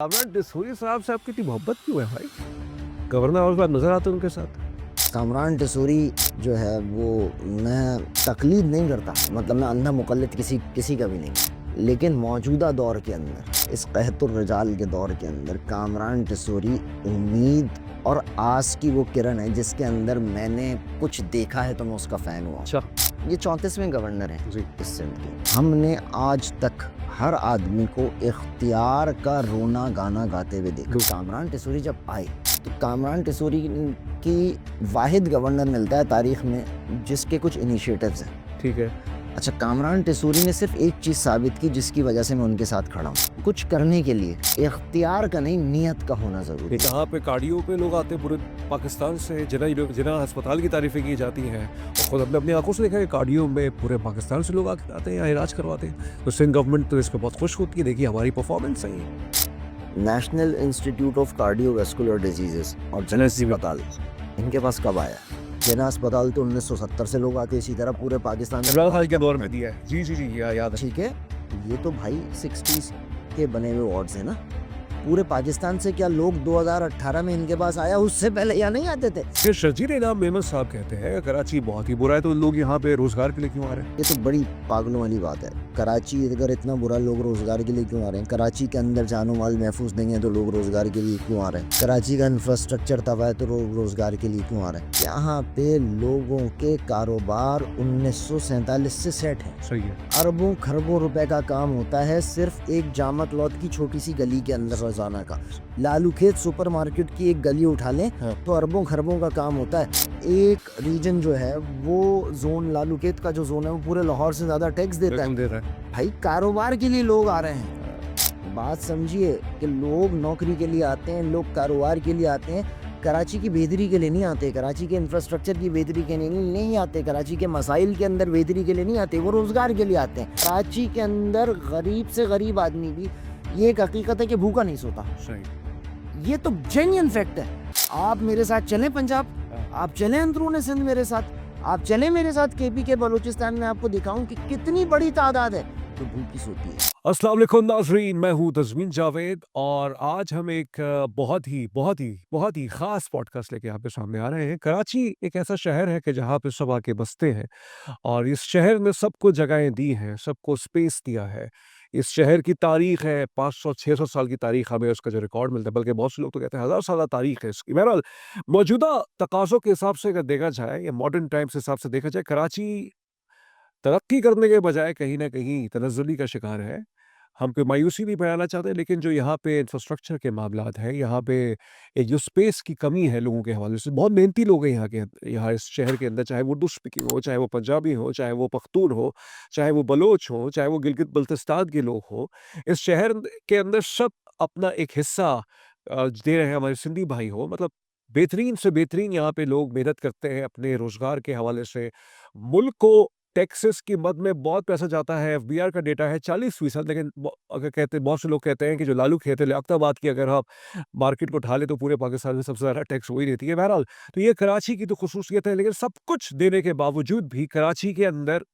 कामरान डिसूरी साहब से आपकी इतनी मोहब्बत क्यों है भाई? गवर्नर और बार नजर आते हैं उनके साथ। कामरान टेसूरी जो है वो मैं तकलीद नहीं करता, मतलब मैं अंधा मुक़ल्लिद किसी किसी का भी नहीं, लेकिन मौजूदा दौर के अंदर, इस क़हतुर रिजाल के दौर के अंदर कामरान टेसूरी उम्मीद और आस की वो किरण है जिसके अंदर मैंने कुछ देखा है तो मैं उसका फ़ैन हुआ। अच्छा। ये 34वें गवर्नर हैं जी। इस सिंध के। हमने आज तक हर आदमी को इख्तियार का रोना गाना गाते हुए देखा। कामरान टेसूरी जब आए तो कामरान टेसूरी की वाहिद गवर्नर मिलता है तारीख में जिसके कुछ इनिशिएटिव्स हैं। ठीक है। अच्छा, कामरान टेसूरी ने सिर्फ एक चीज़ साबित की जिसकी वजह से मैं उनके साथ खड़ा हूँ। कुछ करने के लिए इख्तियार का नहीं, नियत का होना ज़रूरी है। यहाँ पे कार्डियो पे लोग आते हैं पूरे पाकिस्तान से, जिना अस्पताल की तारीफें की जाती हैं, और खुद हमने अपनी आंखों से देखा है कार्डियो में पूरे पाकिस्तान से लोग आते हैं, यहाँ इलाज करवाते हैं। तो सिंध गवर्नमेंट तो इस पर बहुत खुश होती है, देखिए हमारी परफॉर्मेंस सही है। National institute of cardiovascular diseases और जिना अस्पताल इनके पास कब आया? जिना अस्पताल तो 1970 से लोग आते हैं, इसी तरह पूरे पाकिस्तान में। इमरान खान के दौर में दिया है। जी जी जी, याद है। ठीक है, ये तो भाई 60s के बने हुए वार्ड्स हैं ना। पूरे पाकिस्तान से क्या लोग 2018 में इनके पास आया, उससे पहले यहाँ नहीं आते थे? फिर शर्जील इनाम मेमन साहब कहते हैं कराची बहुत ही बुरा है, तो लोग यहाँ पे रोजगार के लिए क्यों आ रहे हैं? ये तो बड़ी पागलों वाली बात है। कराची अगर इतना बुरा, लोग रोजगार के लिए क्यों आ रहे हैं? कराची के अंदर जानो माल महफूज नहीं है तो लोग रोजगार के लिए क्यों आ रहे हैं? कराची का इंफ्रास्ट्रक्चर तबाह है तो लोग रोजगार के लिए क्यों आ रहे हैं? यहाँ पे लोगों के कारोबार 1947 से सेट है। सही है। अरबों खरबों रुपए का काम होता है सिर्फ एक जामा क्लॉथ की छोटी सी गली के अंदर रोजाना का। लालू खेत सुपरमार्केट की एक गली उठा लें तो अरबों खरबों का काम होता है। एक रीजन जो है वो जोन, लालू खेत का जो जोन है वो पूरे लाहौर से ज्यादा टैक्स देता है। दे रहा है। भाई कारोबार के लिए लोग आ रहे हैं, बात समझिए कि लोग नौकरी के लिए आते हैं, लोग कारोबार के लिए आते हैं। कराची की बेहतरी के लिए नहीं आते, कराची के इंफ्रास्ट्रक्चर की बेहतरी के लिए नहीं आते, कराची के मसाइल के अंदर बेहतरी के लिए नहीं आते, वो रोजगार के लिए आते हैं। कराची के अंदर गरीब से गरीब आदमी भी, ये एक हकीकत है कि भूखा नहीं सोता। सही। ये तो जेन्युइन फैक्ट है। आप मेरे साथ चलें पंजाब, आप चलें अंदरूनी सिंध मेरे साथ, आप चलें मेरे साथ केपी के बलूचिस्तान में, आपको दिखाऊं कि कितनी बड़ी तादाद है जो भूखी सोती है। अस्सलाम वालेकुम नाज़रीन, मैं हूँ तज़मीन जावेद और आज हम एक बहुत ही ख़ास पॉडकास्ट लेके आपके सामने आ रहे हैं। कराची एक ऐसा शहर है कि जहाँ पे सब आके बसते हैं, और इस शहर ने सबको जगहें दी हैं, सबको स्पेस दिया है। इस शहर की तारीख़ है 500-600 साल की तारीख़, हमें उसका जो रिकॉर्ड मिलता है, बल्कि बहुत से लोग तो कहते हैं 1000 साल तारीख़ है इसकी। बहरहाल मौजूदा तकाज़ों के हिसाब से अगर देखा जाए या मॉडर्न टाइम्स के हिसाब से देखा जाए, कराची तरक्की करने के बजाय कहीं न कहीं तनज़्ज़ुली का शिकार है। हम कोई मायूसी नहीं फैलाना चाहते, लेकिन जो यहाँ पे इंफ्रास्ट्रक्चर के मामलात हैं, यहाँ पे एक जो स्पेस की कमी है लोगों के हवाले से, बहुत मेहनती लोग हैं यहाँ इस शहर के अंदर, चाहे वो उर्दू स्पीकिंग हो, चाहे वो पंजाबी हो, चाहे वो पख्तून हो, चाहे वो बलोच हो, चाहे वो गिलगित-बल्तिस्तान के लोग हों। इस शहर के अंदर सब अपना एक हिस्सा दे रहे हैं, हमारे सिंधी भाई हो, मतलब बेहतरीन से बेहतरीन यहाँ पे लोग मेहनत करते हैं अपने रोज़गार के हवाले से। मुल्क को टैक्सेस की मद में बहुत पैसा जाता है, एफबीआर का डेटा है 40%, लेकिन अगर कहते, बहुत से लोग कहते हैं कि जो लालू खेत है लियाकताबाद की, अगर आप मार्केट को उठा ले तो पूरे पाकिस्तान में सबसे ज़्यादा टैक्स वही देती है। बहरहाल, तो ये कराची की तो खसूसियत है, लेकिन सब कुछ देने के बावजूद भी कराची के अंदर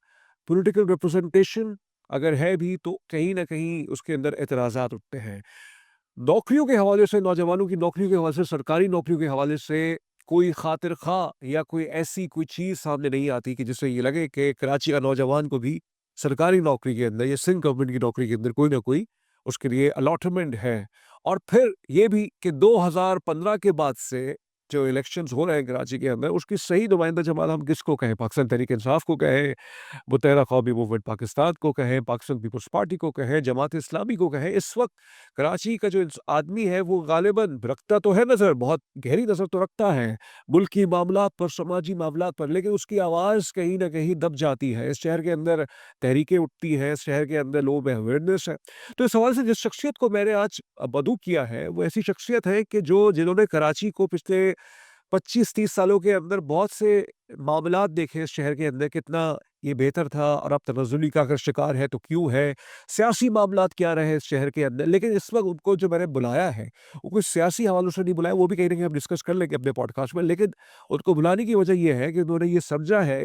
पॉलिटिकल रिप्रेजेंटेशन अगर है भी तो कहीं न कहीं उसके अंदर एतराज़ात उठते हैं। नौकरियों के हवाले से, नौजवानों की नौकरियों के हवाले से, सरकारी नौकरियों के हवाले से कोई खातिर खा या कोई ऐसी कोई चीज़ सामने नहीं आती कि जिससे ये लगे कि कराची का नौजवान को भी सरकारी नौकरी के अंदर या सिंध गवर्नमेंट की नौकरी के अंदर कोई ना कोई उसके लिए अलॉटमेंट है। और फिर ये भी कि 2015 के बाद से जो इलेक्शंस हो रहे हैं कराची के अंदर, उसकी सही नुमाइंदा जमात हम किसको कहें? पाकिस्तान तहरीक-ए-इंसाफ को कहें, मुत्तहदा कौमी मूवमेंट पाकिस्तान को कहें, पाकिस्तान पीपल्स पार्टी को कहें, जमात इस्लामी को कहें, इस वक्त कराची का जो आदमी है वो गालिबन रखता तो है नज़र, बहुत गहरी नज़र तो रखता है मुल्की मामलात पर, समाजी मामलात पर, लेकिन उसकी आवाज़ कहीं न कहीं दब जाती है। इस शहर के अंदर तहरीकें उठती हैं, इस शहर के अंदर लोगों में अवेयरनेस है। तो इस हवाले से जिस शख्सियत को मैंने आज मदऊ किया है, वो ऐसी शख्सियत है कि जिन्होंने कराची को पिछले 25-30 सालों के अंदर बहुत से मामलात देखे, इस शहर के अंदर कितना ये बेहतर था और अब तनज़्ज़ुली का अगर शिकार है तो क्यों है? सियासी मामलात क्या रहे इस शहर के अंदर? लेकिन इस वक़्त उनको जो मैंने बुलाया है, वो कोई सियासी हवालों से नहीं बुलाया, वो भी कहीं न कहीं हम डिस्कस कर लेंगे अपने पॉडकास्ट में। लेकिन उनको बुलाने की वजह ये है कि उन्होंने ये समझा है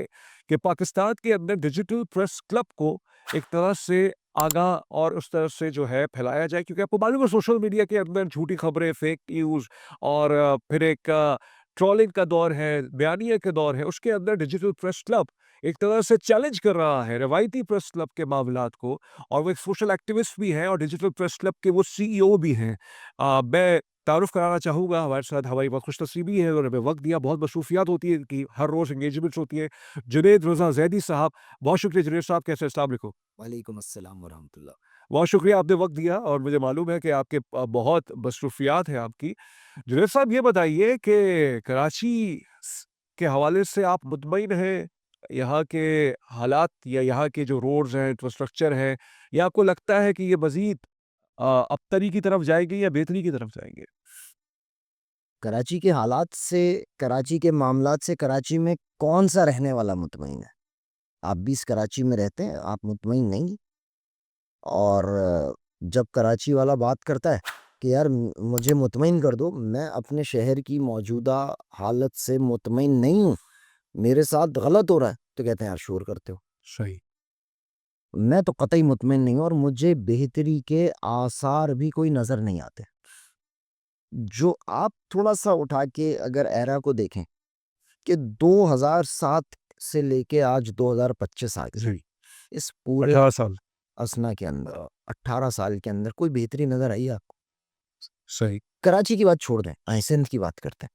कि पाकिस्तान के अंदर डिजिटल प्रेस क्लब को एक तरह से आगाह और उस तरह से जो है फैलाया जाए, क्योंकि आपको मालूम है सोशल मीडिया के अंदर झूठी खबरें, फेक न्यूज़ और फिर एक ट्रोलिंग का दौर है, बयानिए का दौर है, उसके अंदर डिजिटल प्रेस क्लब एक तरह से चैलेंज कर रहा है रवायती प्रेस क्लब के मामलात को, और वो एक सोशल एक्टिविस्ट भी हैं और डिजिटल प्रेस क्लब के वो सीईओ भी हैं। मैं तारुफ़ कराना चाहूँगा, हमारे साथ हमारी बहुत खुशनसीबी है, उन्होंने हमें वक़्त दिया, बहुत मसरूफ़ियात होती है इनकी, हर रोज़ एंगेजमेंट्स होती है। जुनैद रज़ा ज़ैदी साहब, बहुत शुक्रिया जुनैद साहब, कैसे हैं? अस्सलाम वालेकुम। वालेकुम अस्सलाम वरहमतुल्लाह। बहुत शुक्रिया, आपने वक़्त दिया और मुझे मालूम है कि आपके बहुत मसरूफ़ियात हैं आपकी। जुनैद साहब, ये बताइए कि कराची के हवाले से आप मुतमईन हैं? यहाँ के हालात या यहाँ के जो रोड्स हैं, इंफ्रास्ट्रक्चर है, या आपको लगता है कि ये मज़ीद अबतरी की तरफ जाएँगे या बेहतरी की तरफ जाएँगे? कराची के हालात से, कराची के मामलात से कराची में कौन-सा रहने वाला मुतमईन है? आप भी इस कराची में रहते हैं, आप मुतमईन नहीं। और जब कराची वाला बात करता है कि यार मुझे मुतमईन कर दो, मैं अपने शहर की मौजूदा हालत से मुतमईन नहीं हूँ, मेरे साथ गलत हो रहा है, तो कहते हैं यार शोर करते हो। सही। मैं तो कतई मुतमईन नहीं हूँ और मुझे बेहतरी के आसार भी कोई नज़र नहीं आते। जो आप थोड़ा-सा उठा के अगर एरा को देखें कि 2007 से लेके आज 2025 आ गए, जी, इस पूरे 18 साल। असना के अंदर 18 साल के अंदर कोई बेहतरी नज़र आई आपको? सही। कराची की बात छोड़ दें, आइए सिंध की बात करते हैं।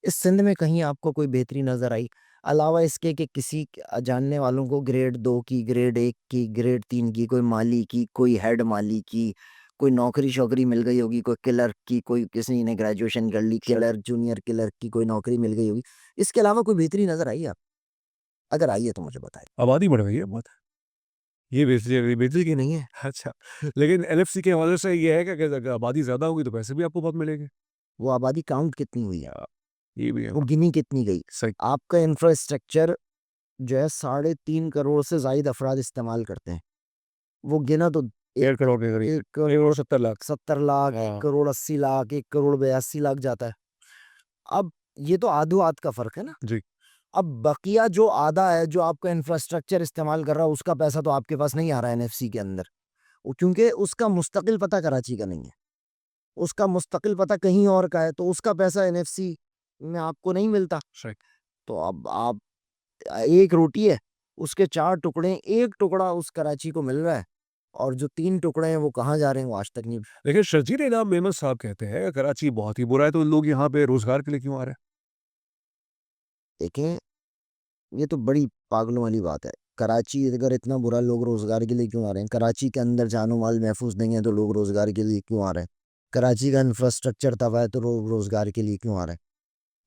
इस सिंध में कहीं आपको कोई बेहतरी नज़र आई? अलावा इसके कि किसी जानने वालों को ग्रेड 2 की, ग्रेड 1 की, ग्रेड 3 की, कोई माली की, कोई हेड माली की, कोई नौकरी-शौकरी मिल गई होगी, कोई क्लर्क की, कोई किसी ने ग्रेजुएशन कर ली, सही। क्लर्क, जूनियर क्लर्क की कोई नौकरी मिल गई होगी। इसके अलावा कोई बेहतरी नज़र आई है? अगर आई है तो मुझे बताएँ। आबादी बढ़ गई है बहुत। ये बेसिकली बेसिक कि नहीं है? अच्छा, लेकिन एनएफसी के हवाले से ये है कि अगर आबादी ज़्यादा होगी तो पैसे भी आपको बहुत मिलेंगे। वो आबादी काउंट कितनी हुई है? अ, ये भी है। वो गिनी कितनी गई? सही। आपका इंफ्रास्ट्रक्चर जो है 3.5 करोड़ से ज़ायद अफ़राद इस्तेमाल करते हैं। वो गिना तो 1 1 करोड़ के करीब। 1 1 करोड़ करोड़ 70 लाख। 70 लाख, 1 हाँ, करोड़ 80 लाख, 1 करोड़ 82 लाख जाता है। अब ये तो आधो-आध का फ़र्क है ना। जी। अब बकिया जो आधा है, जो आपका इंफ्रास्ट्रक्चर इस्तेमाल कर रहा है, उसका पैसा तो आपके पास नहीं आ रहा है एनएफसी के अंदर। वो क्योंकि उसका मुस्तकिल पता कराची का नहीं है। उसका मुस्तकिल पता कहीं और का है, तो उसका पैसा एनएफसी में आपको नहीं मिलता। सही। तो अब आप एक रोटी है, उसके 4 टुकड़े, 1 टुकड़ा उस कराची को मिल रहा है और जो 3 टुकड़े हैं वो कहाँ जा रहे हैं वो आज तक नहीं। लेकिन शर्जील इनाम मेमन साहब कहते हैं कराची बहुत ही बुरा है, तो लोग यहाँ पे रोज़गार के लिए क्यों आ रहे हैं? देखें, ये तो बड़ी पागलों वाली बात है। कराची अगर इतना बुरा, लोग रोज़गार के लिए क्यों आ रहे हैं? कराची के अंदर जानो-माल महफूज़ नहीं है तो लोग रोज़गार के लिए क्यों आ रहे हैं? कराची का इंफ्रास्ट्रक्चर तबाह है तो लोग रोज़गार के लिए क्यों आ रहे हैं?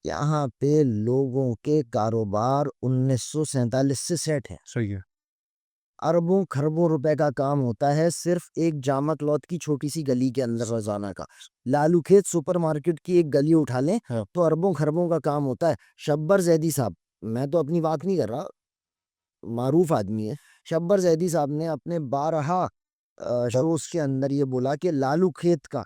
यहाँ पे लोगों के कारोबार 1947 से सेट हैं। सही है। अरबों खरबों रुपए का काम होता है सिर्फ एक जामा क्लॉथ की छोटी सी गली के अंदर रोजाना का। लालू खेत सुपरमार्केट की एक गली उठा लें हाँ। तो अरबों खरबों का काम होता है। शब्बर जैदी साहब, मैं तो अपनी बात नहीं कर रहा, मारूफ आदमी है। शब्बर जैदी साहब ने अपने 12 शोज के अंदर ये बोला कि लालू खेत का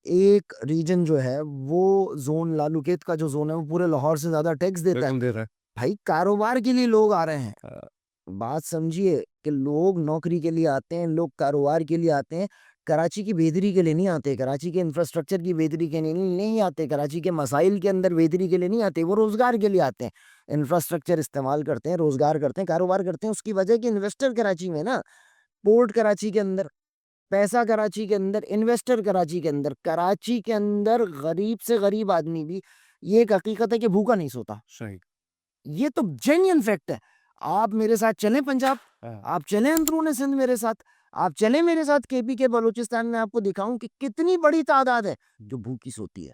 एक रीजन जो है, वो जोन, लालू खेत का जो जोन है वो पूरे लाहौर से ज्यादा टैक्स देता है। रकम दे रहा है। भाई कारोबार के लिए लोग आ रहे हैं। अ, बात समझिए कि लोग नौकरी के लिए आते हैं, लोग कारोबार के लिए आते हैं। कराची की बेहतरी के लिए नहीं आते, कराची के इंफ्रास्ट्रक्चर की बेहतरी के लिए नहीं आते, कराची के मसाइल के अंदर बेहतरी के लिए नहीं आते, वो रोज़गार के लिए आते हैं। इंफ्रास्ट्रक्चर इस्तेमाल करते हैं, रोज़गार करते हैं, कारोबार करते हैं। उसकी वजह कि इन्वेस्टर कराची में ना, पोर्ट कराची के अंदर, पैसा कराची के अंदर, इन्वेस्टर कराची के अंदर। कराची के अंदर गरीब से गरीब आदमी भी, ये एक हकीकत है कि भूखा नहीं सोता। सही। ये तो जेन्युइन फैक्ट है। आप मेरे साथ चलें पंजाब, हाँ। आप चलें अंदरूनी सिंध मेरे साथ, आप चलें मेरे साथ केपी के बलूचिस्तान में, आपको दिखाऊँ कि कितनी बड़ी तादाद है जो भूखी सोती है।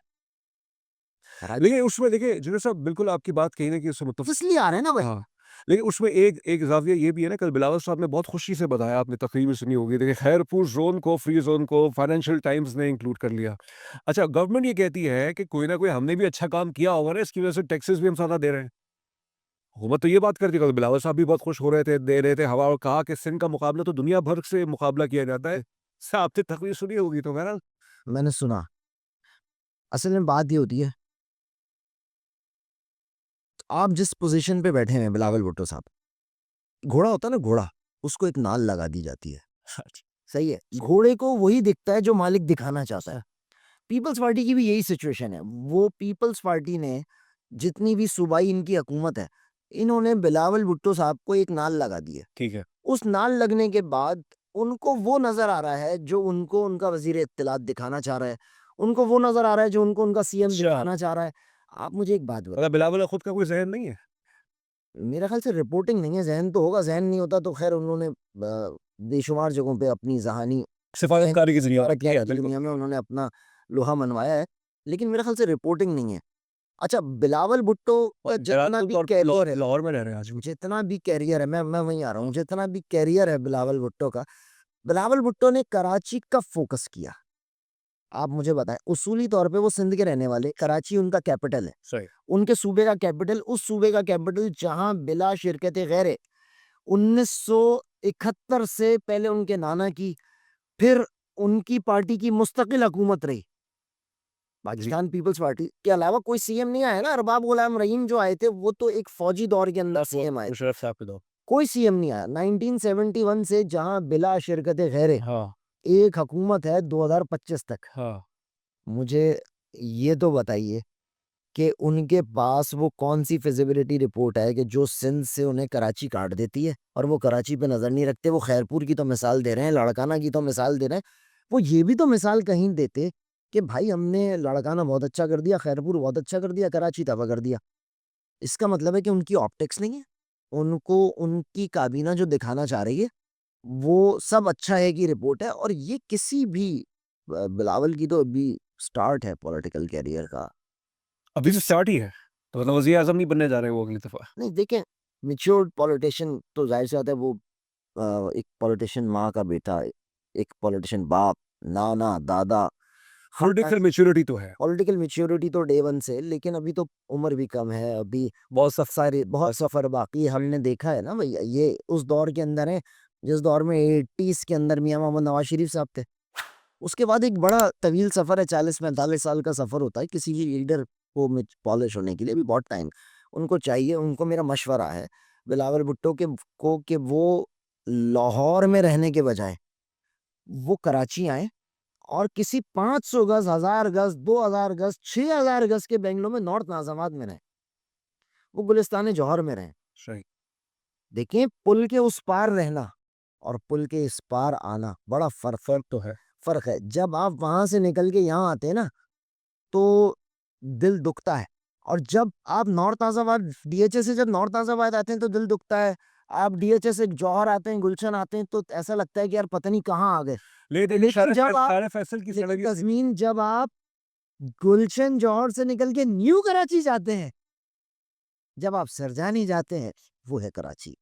कराची लेकिन उसमें देखिए जुनैद साहब, बिल्कुल आपकी बात कहीं न कहीं उससे मुत्तफ़िक। इसलिए आ रहे हैं ना भाई। हाँ, लेकिन उसमें एक एक ज़ाविया ये भी है ना, कल बिलावल साहब ने बहुत खुशी से बताया, आपने तकरीर में सुनी होगी, देखिए खैरपुर ज़ोन को, फ्री ज़ोन को फाइनेंशियल टाइम्स ने इंक्लूड कर लिया। अच्छा, गवर्नमेंट ये कहती है कि कोई ना कोई हमने भी अच्छा काम किया होगा ना, इसकी वज़ह से टैक्सेस भी हम ज़्यादा दे रहे हैं। हुकूमत तो ये बात करती है, कल बिलावल साहब भी बहुत खुश हो रहे थे, दे रहे थे हवा, और कहा कि सिंध का मुकाबला तो दुनिया भर से मुकाबला किया जाता है। साहब आपने तकरीर सुनी होगी तो बहरहाल। मैंने सुना, असल में बात ये होती है, आप जिस पोज़ीशन पे बैठे हैं बिलावल भुट्टो साहब, घोड़ा होता है ना घोड़ा, उसको एक नाल लगा दी जाती है। सही है, घोड़े को वही दिखता है जो मालिक दिखाना चाहता है। पीपल्स पार्टी की भी यही सिचुएशन है। वो पीपल्स पार्टी ने जितनी भी सूबाई इनकी हुकूमत है, इन्होंने बिलावल भुट्टो साहब को एक नाल लगा दी है। ठीक है। उस नाल लगने के बाद उनको वो नजर आ रहा है जो उनको उनका वजीर इत्तलात दिखाना चाह रहा है, उनको वो नजर आ रहा है जो उनको उनका सीएम अच्छा। दिखाना चाह रहा है। आप मुझे एक बात बताओ, मतलब बिलावल का खुद का कोई ज़हन नहीं है? मेरा ख्याल से रिपोर्टिंग नहीं है, ज़हन तो होगा, ज़हन नहीं होता तो खैर उन्होंने बेशुमार जगहों पे अपनी ज़हानी सिफारिशकारी के ज़रिए तरक्की किया है, की बिल्कुल। दुनिया में उन्होंने अपना लोहा मनवाया है, लेकिन मेरे ख्याल से रिपोर्टिंग नहीं है। अच्छा, बिलावल भुट्टो का और जितना दराज़ भी तौर पे कैरियर है, लाहौर में रह रहे हैं आज भी। जितना भी कैरियर है, मैं वहीं आ रहा हूँ, जितना भी कैरियर है बिलावल भुट्टो का, बिलावल भुट्टो ने कराची का फोकस किया। आप मुझे बताएं, उसूली तौर पे वो सिंध के रहने वाले, कराची उनका कैपिटल है, सही। उनके सूबे का कैपिटल, उस सूबे का कैपिटल जहां बिला शिरकत गैर 1971 से पहले उनके नाना की, फिर उनकी पार्टी की मुस्तकिल हुकूमत रही। जी। पाकिस्तान पीपल्स पार्टी के अलावा कोई सीएम नहीं आया ना। अरबाब गुलाम रहीम जो आए थे वो तो एक फौजी दौर के अंदर सीएम आए थे, मुशर्रफ साहब के दौर। कोई सीएम नहीं आया 1971 से, जहां बिला शिरकत गैर हाँ, एक हुकूमत है 2025 तक। हाँ। मुझे ये तो बताइए कि उनके पास वो कौन सी फिजिबिलिटी रिपोर्ट है कि जो सिंध से उन्हें कराची काट देती है और वो कराची पे नजर नहीं रखते। वो खैरपुर की तो मिसाल दे रहे हैं, लड़काना की तो मिसाल दे रहे हैं, वो ये भी तो मिसाल कहीं देते कि भाई हमने लड़काना बहुत अच्छा कर दिया, खैरपुर बहुत अच्छा कर दिया, कराची तबाह कर दिया। इसका मतलब है कि उनकी ऑप्टिक्स नहीं है, उनको उनकी काबीना जो दिखाना चाह रही है वो सब अच्छा है की रिपोर्ट है। और ये किसी भी बिलावल की तो अभी स्टार्ट है पॉलिटिकल कैरियर का। अभी तो स्टार्ट ही है। तो मतलब वज़ीर-ए-आज़म नहीं बनने जा रहे हैं वो अगली दफ़ा। नहीं देखें, मैच्योर्ड पॉलिटिशियन तो जाहिर सी बात है वो एक पॉलिटिशियन माँ का बेटा, एक पॉलिटिशियन बाप, नाना, दादा, हर पॉलिटिकल मैच्योरिटी तो है। पॉलिटिकल मैच्योरिटी तो डे वन से, लेकिन अभी तो उम्र भी कम है, अभी बहुत सफर बाकी है। हमने देखा है ना भैया, ये उस दौर के अंदर है जिस दौर में 80s के अंदर मियाँ मोहम्मद नवाज शरीफ साहब थे। उसके बाद एक बड़ा तवील सफर है, 40-45 साल का सफर होता है किसी भी लीडर को पॉलिश होने के लिए भी बहुत टाइम उनको चाहिए। उनको मेरा मशवरा है बिलावल भुट्टो के को कि वो लाहौर में रहने के बजाय वो कराची आए और किसी 500 गज, 1000 गज, 2000 गज, 6000 गज के बेंगलो में नॉर्थ नाजाबाद में रहे, वो गुलिस्तान जौहर में रहे। सही। देखें, पुल के उस पार रहना और पुल के इस पार आना बड़ा फ़र्क तो है। फर्क है। जब आप वहां से निकल के यहाँ आते हैं ना तो दिल दुखता है, और जब आप नॉर्थ नाज़ाबाद डीएचए से जब नॉर्थ नाज़ाबाद आते हैं तो दिल दुखता है। आप डीएचए से जौहर आते हैं, गुलशन आते हैं, तो ऐसा लगता है कि यार पता नहीं कहाँ आ गए। लेकिन लेकिन जब आप शार फैसल की लेकिन सड़क तज़मीन जब आप गुलशन जौहर से निकल के न्यू कराची जाते हैं, जब आप सरजानी जाते हैं, वो है कराची।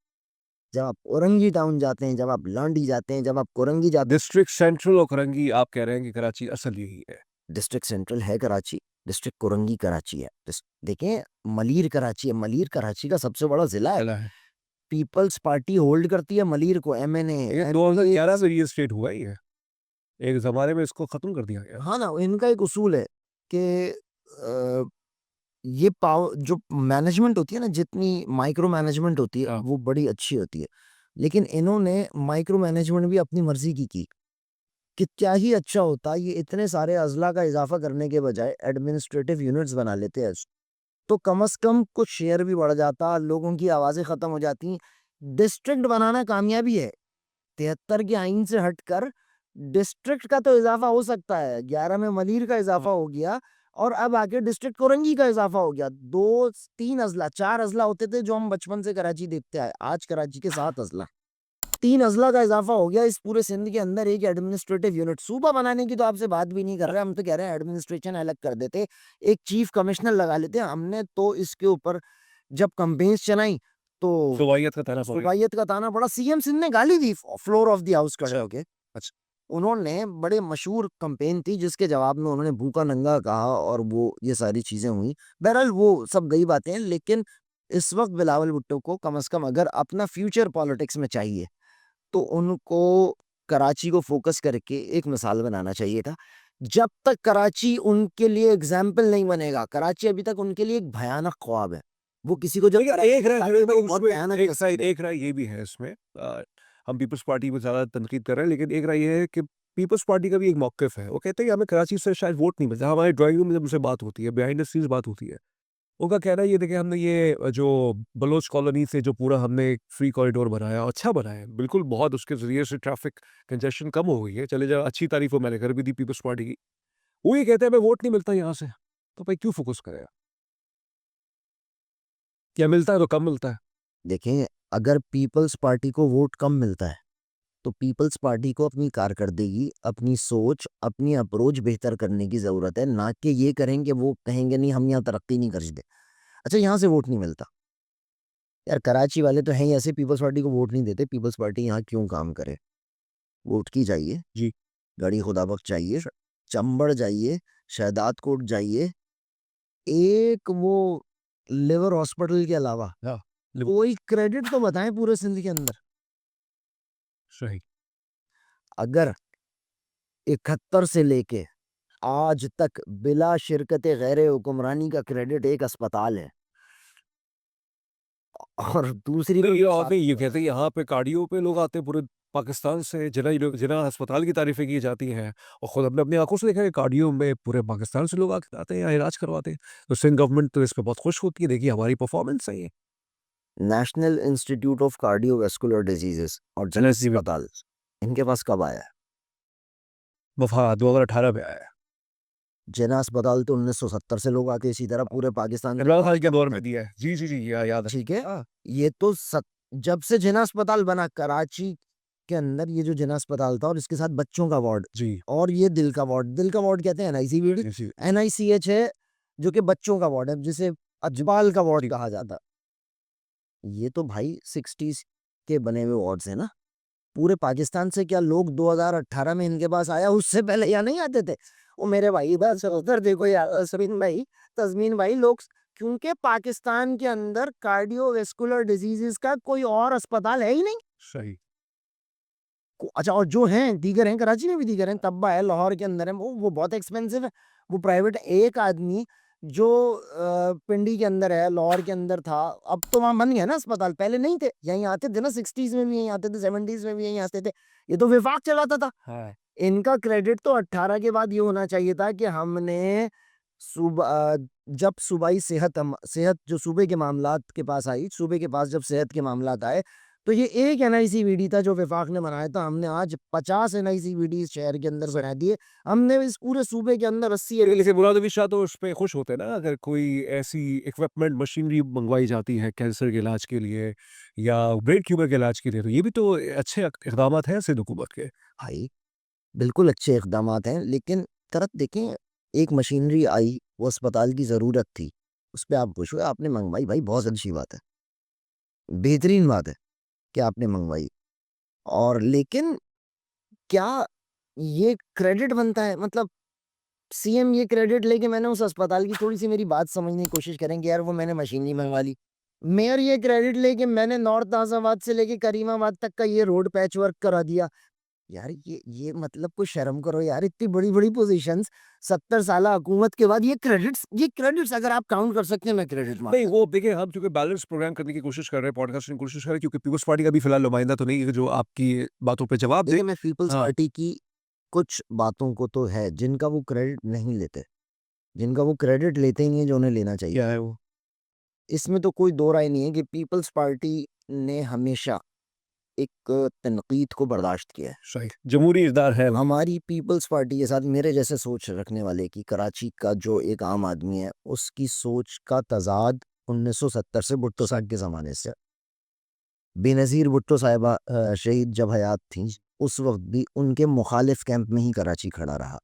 जब आप औरंगी टाउन जाते हैं, जब आप लांडी जाते हैं, जब आप कोरंगी जाते डिस्ट्रिक्ट सेंट्रल और करंगी आप कह रहे हैं कि कराची असल यही है। हैं, डिस्ट्रिक्ट सेंट्रल है कराची, डिस्ट्रिक्ट कोरंगी कराची है। देखें, मलीर कराची है, मलीर कराची का सबसे बड़ा जिला है। चला है। पीपल्स पार्टी होल्ड करती है मलीर को, एमएनए, ये 2011 में रीस्टेट हुआ ही है। एक ज़माने में इसको ख़त्म कर दिया गया। हाँ ना, इनका एक उसूल है कि ये पावर जो मैनेजमेंट होती है ना, जितनी माइक्रो मैनेजमेंट होती है हाँ। वो बड़ी अच्छी होती है, लेकिन इन्होंने माइक्रो मैनेजमेंट भी अपनी मर्जी की कि क्या ही अच्छा होता ये इतने सारे अजला का इजाफा करने के बजाय एडमिनिस्ट्रेटिव यूनिट्स बना लेते हैं, तो कम से कम कुछ शेयर भी बढ़ जाता, लोगों की आवाजें खत्म हो जाती। डिस्ट्रिक्ट बनाना कामयाबी है, 73 के आइन से हटकर डिस्ट्रिक्ट का तो इजाफा हो सकता है, 11 में मलीर का इजाफा हो गया और अब आके डिस्ट्रिक्ट कोरंगी का इजाफा हो गया। 2-3 अजला 4 अजला होते थे जो हम बचपन से कराची देखते आए, आज कराची के 7 अजला, 3 अजला का इजाफा हो गया। इस पूरे सिंध के अंदर एक एडमिनिस्ट्रेटिव यूनिट, सूबा बनाने की तो आपसे बात भी नहीं कर रहे, हम तो कह रहे हैं एडमिनिस्ट्रेशन अलग कर देते, एक चीफ कमिश्नर लगा लेते। हमने तो इसके ऊपर जब कंपेन्स चलाई तो सुवाहियत का ताना पड़ गया। सुवाहियत का ताना पड़ा, सीएम सिंध ने गाली दी फ्लोर ऑफ द हाउस खड़े होके। अच्छा। उन्होंने बड़े मशहूर कंपेन थी जिसके जवाब में उन्होंने भूखा नंगा कहा और वो ये सारी चीजें हुई। बहरहाल वो सब गई बातें हैं, लेकिन इस वक्त बिलावल भुट्टो को कम से कम अगर अपना फ्यूचर पॉलिटिक्स में चाहिए तो उनको कराची को फोकस करके एक मिसाल बनाना चाहिए था। जब तक कराची उनके लिए एग्जाम्पल नहीं बनेगा, कराची अभी तक उनके लिए एक भयानक ख्वाब है। वो किसी को जब लेकिन एक राय बहुत उसमें भयानक एक साइड एक राय ये भी है इसमें हम पीपल्स पार्टी पे ज़्यादा तनकीद कर रहे हैं, लेकिन एक राय ये है कि पीपल्स पार्टी का भी एक मौक़िफ़ है। वो कहते हैं कि हमें कराची से शायद वोट नहीं मिलता। हमारे ड्राइंग रूम में जब उनसे बात होती है, बिहाइंड द सीन्स बात होती है। उनका कहना है ये देखिए हमने ये जो बलोच कॉलोनी से जो पूरा हमने एक फ्री कॉरिडोर बनाया, अच्छा बनाया है। बिल्कुल बहुत उसके ज़रिए से ट्रैफ़िक कंजेशन कम हो गई है। चले जाओ अच्छी तारीफ़ वो मैंने कर भी दी पीपल्स पार्टी की। वो ये कहते हैं हमें वोट नहीं मिलता यहाँ से, तो भाई क्यों फ़ोकस करें? क्या मिलता है तो कम मिलता है। देखें, अगर पीपल्स पार्टी को वोट कम मिलता है, तो पीपल्स पार्टी को अपनी कारकर्दगी, अपनी सोच, अपनी अप्रोच बेहतर करने की ज़रूरत है, ना कि ये करेंगे वो कहेंगे नहीं हम यहाँ तरक्की नहीं कर सकते। अच्छा, यहाँ से वोट नहीं मिलता। यार कराची वाले तो हैं ही ऐसे, पीपल्स पार्टी को वोट नहीं देते, पीपल्स पार्टी यहाँ क्यों काम करे? वोट की जाइए, जी। गढ़ी खुदाबख्श जाइए, चंबड़ जाइए, शहदाद कोट जाइए, एक वो लिवर हॉस्पिटल के अलावा हाँ, लिव कोई क्रेडिट तो बताएं पूरे सिंध के अंदर। सही। अगर 71 से लेके आज तक बिला शिरकत गैर हुक्मरानी का क्रेडिट एक अस्पताल है और दूसरी नहीं, को ये साथ आपने ये कहते हैं यहाँ पे कार्डियो पे लोग आते हैं पूरे पाकिस्तान से, जिन्ना अस्पताल की तारीफ़ें की जाती हैं और खुद हमने अपनी आँखों से देखा है कार्डियो में पूरे पाकिस्तान से लोग आके आते हैं यहाँ इलाज करवाते हैं। तो सिंध गवर्नमेंट तो इस पे बहुत खुश होती है, देखिए हमारी परफ़ॉर्मेंस है ये। National institute of cardiovascular diseases और जिन एनएसजी में अस्पताल इनके पास कब आया है? वफ़ा 2018 में आया है। जिना अस्पताल तो 1970 से लोग आके इसी तरह पूरे पाकिस्तान में। इमरान खान के दौर में दिया है। जी, जी, जी, याद है। ठीक है, हाँ, ये तो जब से जिना अस्पताल बना कराची के अंदर, ये जो जिना अस्पताल था और इसके साथ बच्चों का वार्ड जी, और ये दिल का वार्ड कहते हैं एनआईसीबीडी, जी, जी, एनआईसीएच है जो कि बच्चों का वार्ड है, जिसे अजबाल का वार्ड जी। कहा जाता। ये तो भाई 60s के बने हुए वार्ड्स हैं ना। पूरे पाकिस्तान से क्या लोग 2018 में इनके पास आया, उससे पहले यहाँ नहीं आते थे? वो मेरे भाई बस उधर देखो यार, समीन भाई, तस्मीन भाई, लोग क्योंकि पाकिस्तान के अंदर कार्डियोवैस्कुलर डिजीजेस का कोई और अस्पताल है ही नहीं। सही। अच्छा, और जो हैं दीगर हैं, कराची में भी दीगर हैं, तब्बा है, लाहौर के अंदर है, वो बहुत एक्सपेंसिव है, वो प्राइवेट। एक आदमी जो पिंडी के अंदर है, लाहौर के अंदर था, अब तो वहां बन गया ना अस्पताल, पहले नहीं थे, यहीं आते थे ना, 60s में भी यहीं आते थे, 70s में भी यहीं आते थे। ये तो विफाक चलाता था। हाँ। इनका क्रेडिट तो 18 के बाद ये होना चाहिए था कि हमने जब सूबाई सेहत जो सूबे के मामलात के पास आई, सूबे के पास जब सेहत के मामलात आए, तो ये एक एनआईसीवीडी था जो विफाक ने बनाया था। हमने आज 50 एनआईसीवीडी शहर के अंदर बना दिए। हमने इस पूरे सूबे के अंदर 80 लेकिन मुराद शाह तो उस पे खुश होते हैं ना, अगर कोई ऐसी इक्विपमेंट मशीनरी मंगवाई जाती है कैंसर के इलाज के लिए या ब्रेन ट्यूमर के इलाज के लिए, तो ये भी तो अच्छे इक़दामात हैं सिंध हुकूमत के। भाई, बिल्कुल अच्छे इक़दामात हैं, लेकिन तरफ देखें, एक मशीनरी आई, वो अस्पताल की ज़रूरत थी, उस पे आप खुश हुए, आपने मंगवाई, भाई बहुत अच्छी बात है, बेहतरीन बात है कि आपने मंगवाई। और लेकिन क्या ये क्रेडिट बनता है? मतलब सीएम ये क्रेडिट लेके, मैंने उस अस्पताल की थोड़ी-सी मेरी बात समझने की कोशिश करेंगे यार, वो मैंने मशीनरी मंगवा ली। मेयर ये क्रेडिट लेके मैंने नॉर्थ नाज़ाबाद से लेके करीमाबाद तक का ये रोड पैच वर्क करा दिया। यार ये मतलब कुछ शर्म करो यार, इतनी बड़ी-बड़ी पोज़ीशंस 70 साला हुकूमत के बाद ये क्रेडिट्स अगर आप काउंट कर सकते हैं, मैं क्रेडिट नहीं, मानता हूँ। वो देखिए हम चूँकि बैलेंस प्रोग्राम करने की कोशिश कर रहे हैं, पॉडकास्टिंग की कोशिश कर रहे हैं, क्योंकि पीपल्स पार्टी का भी फिलहाल नुमाइंदा तो नहीं है जो आपकी बातों पे जवाब दे। देखिए, मैं पीपल्स हाँ, पार्टी की कुछ बातों को तो है जिनका वो क्रेडिट नहीं लेते, जिनका वो क्रेडिट लेते ही नहीं है जो उन्हें लेना चाहिए। क्या है वो? इसमें तो कोई दो राय नहीं है कि पीपल्स पार्टी ने हमेशा एक तनकीद को बर्दाश्त किया है। सही, जमहूरी इक़दार है वो। हमारी पीपल्स पार्टी के साथ मेरे जैसे सोच रखने वाले की, कराची का जो एक आम आदमी है, उसकी सोच का तज़ाद 1970 से भुट्टो साहब के ज़माने से। बेनज़ीर भुट्टो साहिबा शहीद जब हयात थीं, उस वक़्त भी उनके मुखालिफ कैंप में ही कराची खड़ा रहा।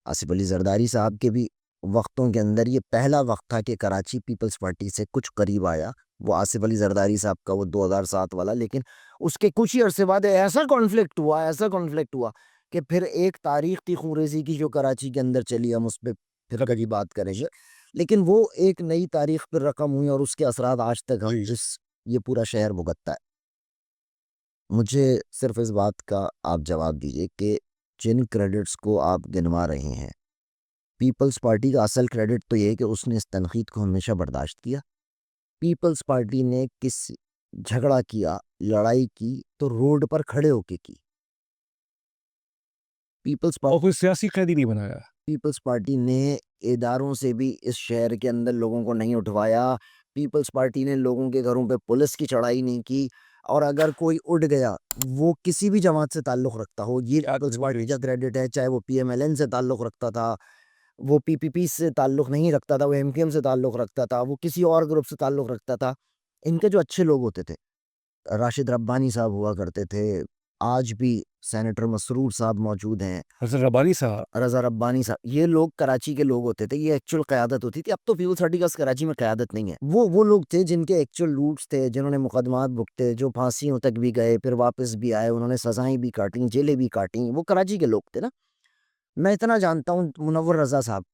आसिफ अली ज़रदारी साहब के भी वक़्तों के अंदर ये पहला वक़्त था कि कराची पीपल्स पार्टी से कुछ करीब आया। वो आसिफ अली ज़रदारी साहब का वो 2007 वाला, लेकिन उसके कुछ ही अरसे बाद ऐसा कॉन्फ्लिक्ट हुआ कि फिर एक तारीख़ थी खूरेज़ी की जो कराची के अंदर चली, हम उस पे फिर कभी बात करेंगे। लेकिन वो एक नई तारीख़ पे रक़म हुई और उसके असरात आज तक हम ये पूरा शहर भुगतता है। मुझे सिर्फ़ इस बात का आप जवाब दीजिए कि जिन क्रेडिट्स को आप गिनवा रहे हैं, पीपल्स पार्टी का असल क्रेडिट तो ये है कि उसने इस तनकीद को हमेशा बर्दाश्त किया। पीपल्स पार्टी ने किस झगड़ा किया, लड़ाई की तो रोड पर खड़े होके की। पीपल्स और कोई सियासी कैदी नहीं बनाया। पीपल्स पार्टी ने इदारों से भी इस शहर के अंदर लोगों को नहीं उठवाया। पीपल्स पार्टी ने लोगों के घरों पे पुलिस की चढ़ाई नहीं की। और अगर कोई उठ गया, वो किसी भी जमात से ताल्लुक रखता हो, ये पीपल्स पार्टी का क्रेडिट है। चाहे वो पीएमएलएन से ताल्लुक रखता था, वो पीपीपी से ताल्लुक नहीं रखता था, वो एमकेएम से ताल्लुक रखता था, वो किसी और ग्रुप से ताल्लुक रखता था। इनके जो अच्छे लोग होते थे, राशिद रब्बानी साहब हुआ करते थे, आज भी सेनेटर मसरूर साहब मौजूद हैं, हज़रत रब्बानी साहब। रज़ा रब्बानी साहब, ये लोग कराची के लोग होते थे। ये एक्चुअल क़यादत होती थी। अब तो पीपल्स पार्टी का कराची में क़यादत नहीं है। वो लोग थे जिनके एक्चुअल रूट्स थे, जिन्होंने मुकदमात भुगते, जो फांसियों तक भी गए, फिर वापस भी आए, उन्होंने सज़ाएँ भी काटी, जेलें भी काटी, वो कराची के लोग थे ना। मैं इतना जानता हूँ, मुनव्वर रज़ा साहब,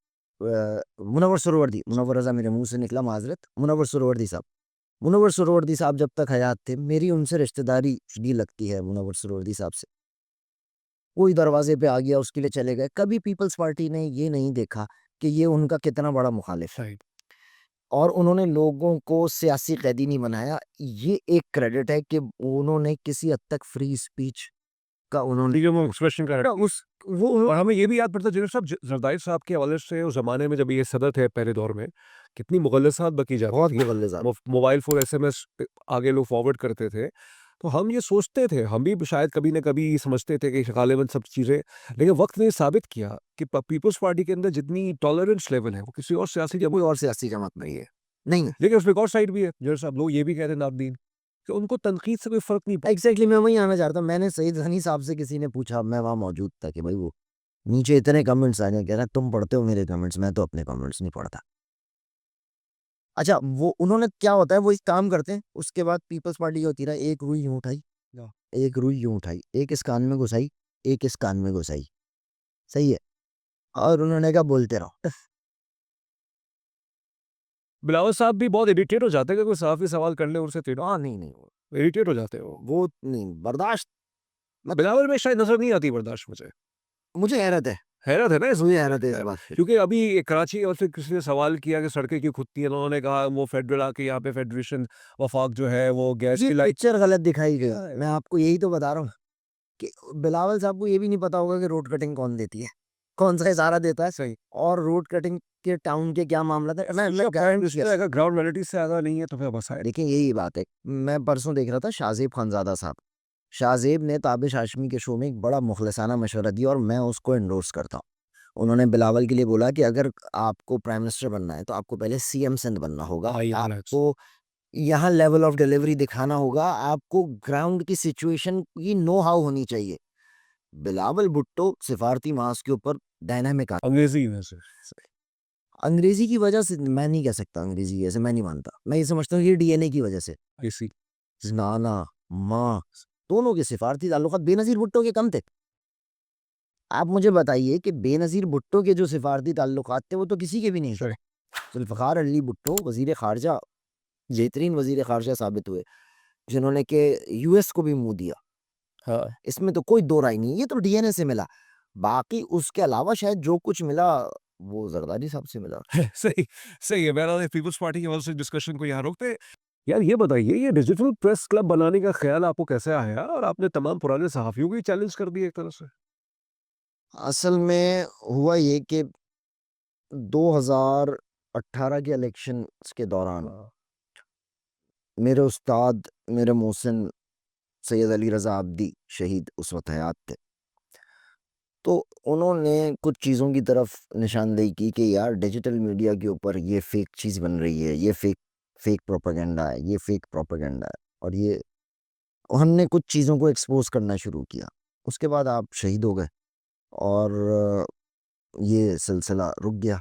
मुनव्वर सुहरावर्दी, मुनव्वर रज़ा मेरे मुँह से निकला, माज़रत, मुनव्वर सुहरावर्दी साहब। मुनव्वर सुहरावर्दी साहब जब तक हयात थे, मेरी उनसे रिश्तेदारी भी लगती है मुनव्वर सुहरावर्दी साहब से। कोई दरवाजे पे आ गया, उसके लिए चले गए। कभी पीपल्स पार्टी ने ये नहीं देखा कि ये उनका कितना बड़ा मुखालिफ है, सही। और उन्होंने लोगों को सियासी कैदी नहीं बनाया। ये एक क्रेडिट है कि उन्होंने किसी हद तक फ्री स्पीच का उन्होंने फ्रीडम ऑफ एक्सप्रेशन का उस वो और हमें ये भी याद पड़ता है जनरल साहब जरदारी साहब के हवाले से उस ज़माने में जब ये सदर थे पहले दौर में, कितनी मुग़ल्लसात बकी जाती बहुत थी। मुगल्लिज़ात। मोबाइल फ़ोन एसएमएस आगे लोग फॉरवर्ड करते थे। तो हम ये सोचते थे, हम भी शायद कभी न कभी समझते थे कि ग़ालिबन सब चीज़ें, लेकिन वक़्त ने साबित किया कि पीपल्स पार्टी के अंदर जितनी टॉलरेंस लेवल है, वो किसी और सियासी जब कोई और सियासी जमात नहीं है। नहीं है। लेकिन उसमें एक और साइड भी है, जनरल साहब लोग ये भी कहते हैं नाक़दीन, कि उनको तनकीद से कोई फ़र्क नहीं पड़ता। एग्ज़ैक्टली, मैं वहीं आना चाह रहा था। मैंने सईद हनी साहब से किसी ने पूछा, मैं वहाँ मौजूद था, कि भाई वो नीचे इतने कमेंट्स आ गए, कह रहा है तुम पढ़ते हो मेरे कमेंट्स, मैं तो अपने कमेंट्स नहीं पढ़ता। अच्छा, वो उन्होंने क्या होता है, वो एक काम करते हैं, उसके बाद पीपल्स पार्टी की होती है ना, एक रुई यूँ उठाई, या एक रुई यूँ उठाई, एक इस कान में घुसाई, एक इस कान में घुसाई, सही है? और उन्होंने कहा बोलते रहो। बिलावल साहब भी बहुत इरिटेट हो जाते हैं कि कोई सहाफ़ी सवाल कर ले उनसे तेनो हाँ, नहीं, नहीं, इरिटेट हो जाते हैं वो। वो नहीं बर्दाश्त। मैं बिलावल में शायद नज़र नहीं आती बर्दाश्त मुझे। मुझे हैरत है, हैरत है ना इस मुझे हैरत है इस बात पे। क्योंकि अभी कराची और से किसी ने सवाल किया कि सड़कें क्यों खुदती हैं, तो उन्होंने कहा वो फेडरल आके यहाँ पे फेडरेशन वफाक जो है वो गैस ये की लाइन। पिक्चर गलत दिखाई गई। मैं आपको यही तो बता रहा हूँ कि बिलावल साहब को ये भी नहीं पता होगा कि रोड कटिंग कौन देती है, कौन-सा इशारा देता है, सही। और रोड कटिंग के टाउन के क्या मामला था। मैं गारंटी के अगर ग्राउंड रियलिटी से ज़्यादा नहीं है तो फिर बस है। देखिए, यही बात है। मैं परसों देख रहा था शाहज़ेब खानज़ादा साहब। शाहज़ेब ने ताबिश हाशमी के शो में एक बड़ा मुखलिसाना मशवरा दिया, और मैं उसको एंडोर्स करता हूँ। उन्होंने बिलावल के लिए बोला कि अगर आपको प्राइम मिनिस्टर बनना है, तो आपको पहले सीएम सिंध बनना होगा। आपको यहाँ लेवल ऑफ डिलीवरी दिखाना होगा, आपको ग्राउंड की सिचुएशन की नो हाउ होनी चाहिए। बिलावल भुट्टो सिफारती मास के ऊपर डायनामिक अंग्रेजी में से अंग्रेज़ी की वजह से मैं नहीं कह सकता, अंग्रेज़ी की वजह से मैं नहीं मानता। मैं ये समझता हूँ ये डीएनए की वजह से। ऐसी नाना, माँ, दोनों के सिफारती ताल्लुकात बेनज़ीर भुट्टो के कम थे। आप मुझे बताइए कि बेनज़ीर भुट्टो के जो सिफारती ताल्लुकात थे, वो तो किसी के भी नहीं थे। सही। ज़ुल्फ़िकार अली भुट्टो वज़ीर ख़ारजा, बेहतरीन वज़ीर ख़ारजा साबित हुए, जिन्होंने कि यूएस को भी मुँह दिया। हाँ। इसमें तो कोई दो राय नहीं है, ये तो डीएनए से मिला। बाकी उसके अलावा शायद जो कुछ मिला, वो ज़रदारी साहब से मिला। सही सही है। बहरहाल पीपल्स पार्टी की वजह से डिस्कशन को यहाँ रोकते हैं। यार ये बताइए ये डिजिटल प्रेस क्लब बनाने का ख़्याल आपको कैसे आया और आपने तमाम पुराने सहाफ़ियों को ही चैलेंज कर दिया एक तरह से? असल में हुआ ये कि 2018 के इलेक्शंस के दौरान हाँ। मेरे उस्ताद, मेरे मोहसिन सैयद अली रज़ा आब्दी शहीद उस वक़्त हयात थे। तो उन्होंने कुछ चीज़ों की तरफ निशानदेही की कि यार डिजिटल मीडिया के ऊपर ये फ़ेक चीज़ बन रही है, ये फ़ेक प्रोपेगेंडा है, ये फ़ेक प्रोपेगेंडा है, और ये हमने कुछ चीज़ों को एक्सपोज़ करना शुरू किया। उसके बाद आप शहीद हो गए, और ये सिलसिला रुक गया।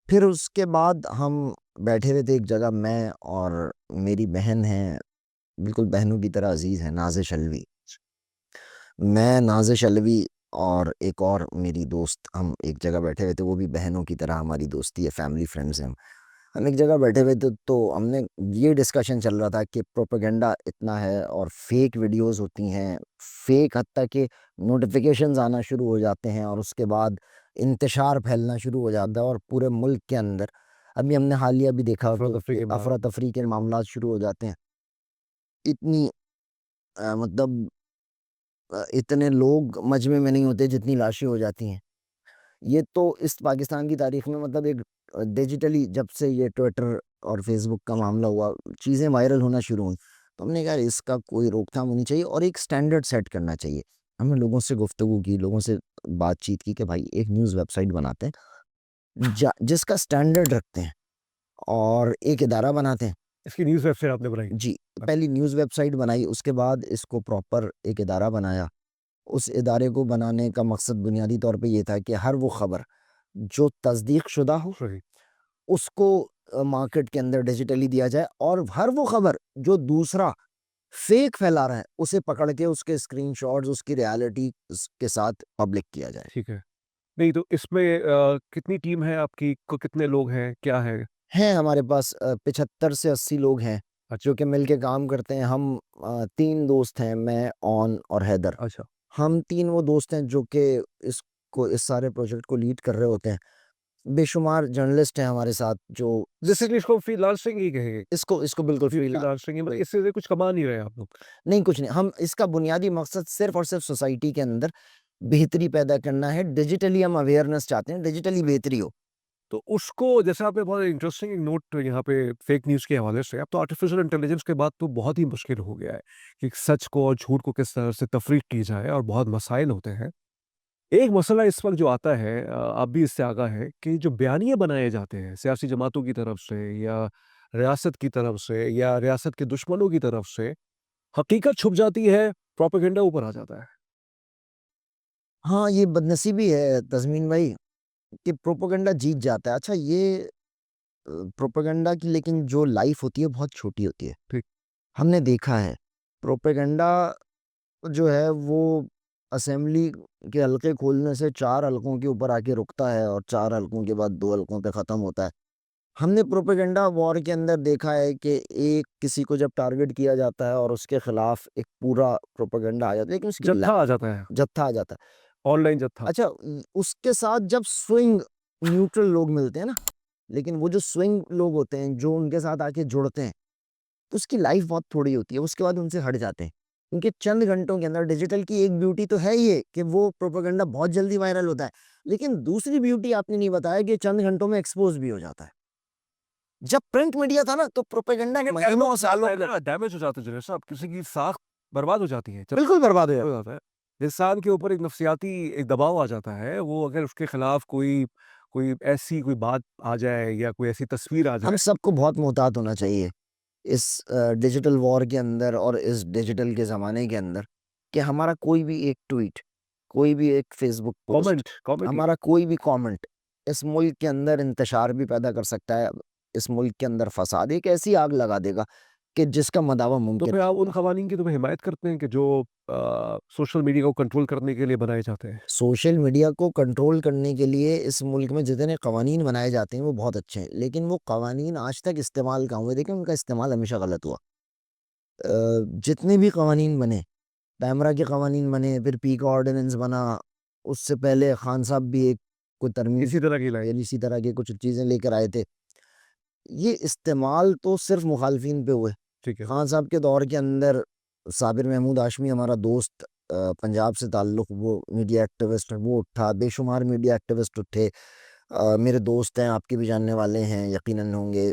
फिर उसके बाद हम बैठे हुए थे एक जगह, मैं और मेरी बहन है, बिल्कुल बहनों की तरह अज़ीज़ है, नाज़िश अलवी। मैं, नाज़िश अलवी और एक और मेरी दोस्त, हम एक जगह बैठे हुए थे, वो भी बहनों की तरह हमारी दोस्ती है, फैमिली फ्रेंड्स हैं हम। हम एक जगह बैठे हुए थे, तो हमने ये डिस्कशन चल रहा था कि प्रोपेगेंडा इतना है, और फेक वीडियोज़ होती हैं, फेक हत्ता के नोटिफ़िकेशंस आना शुरू हो जाते हैं, और उसके बाद इंतशार फैलना शुरू हो जाता है, और पूरे मुल्क के अंदर अभी हमने हालिया भी देखा कि अफ़रा-तफ़री के बाद अफरा-तफरी के मामलात शुरू हो जाते हैं। इतनी मतलब इतने लोग मजमे में नहीं होते जितनी लाशें हो जाती हैं। ये तो इस पाकिस्तान की तारीख में मतलब एक डिजिटली जब से ये ट्विटर और फेसबुक का मामला हुआ, चीज़ें वायरल होना शुरू हुई, तो हमने कहा इसका कोई रोकथाम होनी चाहिए और एक स्टैंडर्ड सेट करना चाहिए। हमने लोगों से गुफ्तगू की, लोगों से बातचीत की कि भाई एक न्यूज़ वेबसाइट बनाते हैं जिसका स्टैंडर्ड रखते हैं और एक इदारा बनाते हैं। इसकी न्यूज़ वेबसाइट आपने बनाई? जी, पहली न्यूज़ वेबसाइट बनाई, उसके बाद इसको प्रॉपर एक इदारा बनाया। उस इदारे को बनाने का मकसद बुनियादी तौर पे ये था कि हर वो ख़बर जो तस्दीक शुदा हो, सही। उसको मार्केट के अंदर डिजिटली दिया जाए और हर वो ख़बर जो दूसरा फ़ेक फैला रहा है, उसे पकड़ के उसके स्क्रीनशॉट्स, उसकी रियलिटी के साथ पब्लिक किया जाए। ठीक है। नहीं तो इसमें कितनी टीम है आपकी? कितने लोग हैं? क्या है? हैं हमारे पास 75 से 80 लोग हैं, अच्छा, जो कि मिल के काम करते हैं। हम 3 दोस्त हैं, मैं, ऑन और हैदर। अच्छा। हम 3 वो दोस्त हैं जो कि इस सारे प्रोजेक्ट को लीड कर रहे होते हैं। बेशुमार जर्नलिस्ट हैं हमारे साथ जो बेसिकली इसको फ्रीलांसिंग ही कहेंगे। इसको इसको बिल्कुल फ्रीलांसिंग ही, मतलब इससे कुछ कमा नहीं रहे आप लोग। नहीं, कुछ नहीं। हम इसका बुनियादी मकसद सिर्फ़ और सिर्फ़ सोसाइटी के अंदर बेहतरी पैदा करना है। डिजिटली हम अवेयरनेस चाहते हैं, डिजिटली बेहतरी हो। तो उसको जैसे आपने बहुत इंटरेस्टिंग एक नोट यहाँ पे फेक न्यूज़ के हवाले से, अब तो आर्टिफिशियल इंटेलिजेंस के बाद तो बहुत ही मुश्किल हो गया है कि सच को और झूठ को किस तरह से तफरीक की जाए और बहुत मसाइल होते हैं। एक मसला इस वक़्त जो आता है, आप भी इससे आगाह हैं कि जो बयानिए बनाए जाते हैं सियासी जमातों की तरफ से या रियासत की तरफ से या रियासत के दुश्मनों की तरफ से, हकीकत छुप जाती है, प्रोपेगेंडा ऊपर आ जाता है। हाँ, ये बदनसीबी है तज़मीन भाई कि प्रोपेगेंडा जीत जाता है। अच्छा, ये प्रोपेगेंडा की लेकिन जो लाइफ़ होती है बहुत छोटी होती है। ठीक। हमने देखा है प्रोपेगेंडा जो है वो असेंबली के हलके खोलने से 4 हलकों के ऊपर आके रुकता है और 4 हलकों के बाद 2 हलकों पे ख़त्म होता है। हमने प्रोपेगेंडा वॉर के अंदर देखा है कि एक किसी को जब टारगेट किया जाता है और उसके खिलाफ एक पूरा प्रोपेगेंडा आ जाता है, लेकिन उसकी जत्था आ जाता है, जत्था आ जाता है। ऑनलाइन जत्था। अच्छा, उसके साथ जब स्विंग न्यूट्रल लोग मिलते हैं ना, लेकिन वो जो स्विंग लोग होते हैं जो उनके साथ आके जुड़ते हैं, तो उसकी लाइफ बहुत थोड़ी होती है, उसके बाद उनसे हट जाते हैं। क्योंकि चंद घंटों के अंदर डिजिटल की एक ब्यूटी तो है ही है कि वो प्रोपेगेंडा बहुत जल्दी वायरल होता है, लेकिन दूसरी ब्यूटी आपने नहीं बताया कि चंद घंटों में एक्सपोज भी हो जाता है। जब प्रिंट मीडिया था ना, तो प्रोपेगेंडा के महीनों सालों डैमेज हो जाता है जनरल साहब, किसी की साख बर्बाद हो जाती है। जब बिल्कुल बर्बाद हो हो जाता जाता है, इंसान के ऊपर एक नफ्सियाती एक दबाव आ जाता है, वो अगर उसके खिलाफ कोई कोई ऐसी कोई बात आ जाए या कोई ऐसी तस्वीर आ है। हम जाए। सबको बहुत मोहतात होना चाहिए इस डिजिटल वॉर के अंदर और इस डिजिटल के ज़माने के अंदर कि हमारा कोई भी एक ट्वीट, कोई भी एक फ़ेसबुक पोस्ट, कमेंट कमेंट हमारा कोई भी कमेंट इस मुल्क के अंदर इंतशार भी पैदा कर सकता है। इस मुल्क के अंदर फ़साद एक ऐसी आग लगा देगा कि जिसका मदावा तो मुमकिन फिर आप नहीं उन होगा। कवानीन की तो हिमायत करते हैं कि जो सोशल मीडिया को कंट्रोल करने के लिए बनाए जाते हैं। सोशल मीडिया को कंट्रोल करने के लिए इस मुल्क में जितने कवानीन बनाए जाते हैं वो बहुत अच्छे हैं, लेकिन वो कवानीन आज तक इस्तेमाल कहाँ हुए? देखिए, उनका इस्तेमाल हमेशा गलत हुआ। जितने भी कवानीन बने, पैमरा के कवानीन बने, फिर पी का ऑर्डिनेंस बना, उससे पहले खान साहब भी एक कोई तरमीम इसी तरह की लाइन। या इसी तरह की कुछ चीज़ें लेकर आए थे। ये इस्तेमाल तो सिर्फ़ मुखालफिन पे हुए। ठीक है। खान साहब के दौर के अंदर साबिर महमूद हाशमी हमारा दोस्त, पंजाब से ताल्लुक़, वो मीडिया एक्टिविस्ट है, वो उठा, बेशुमार मीडिया एक्टिविस्ट उठे। मेरे दोस्त हैं, आपके भी जानने वाले हैं, यकीनन होंगे,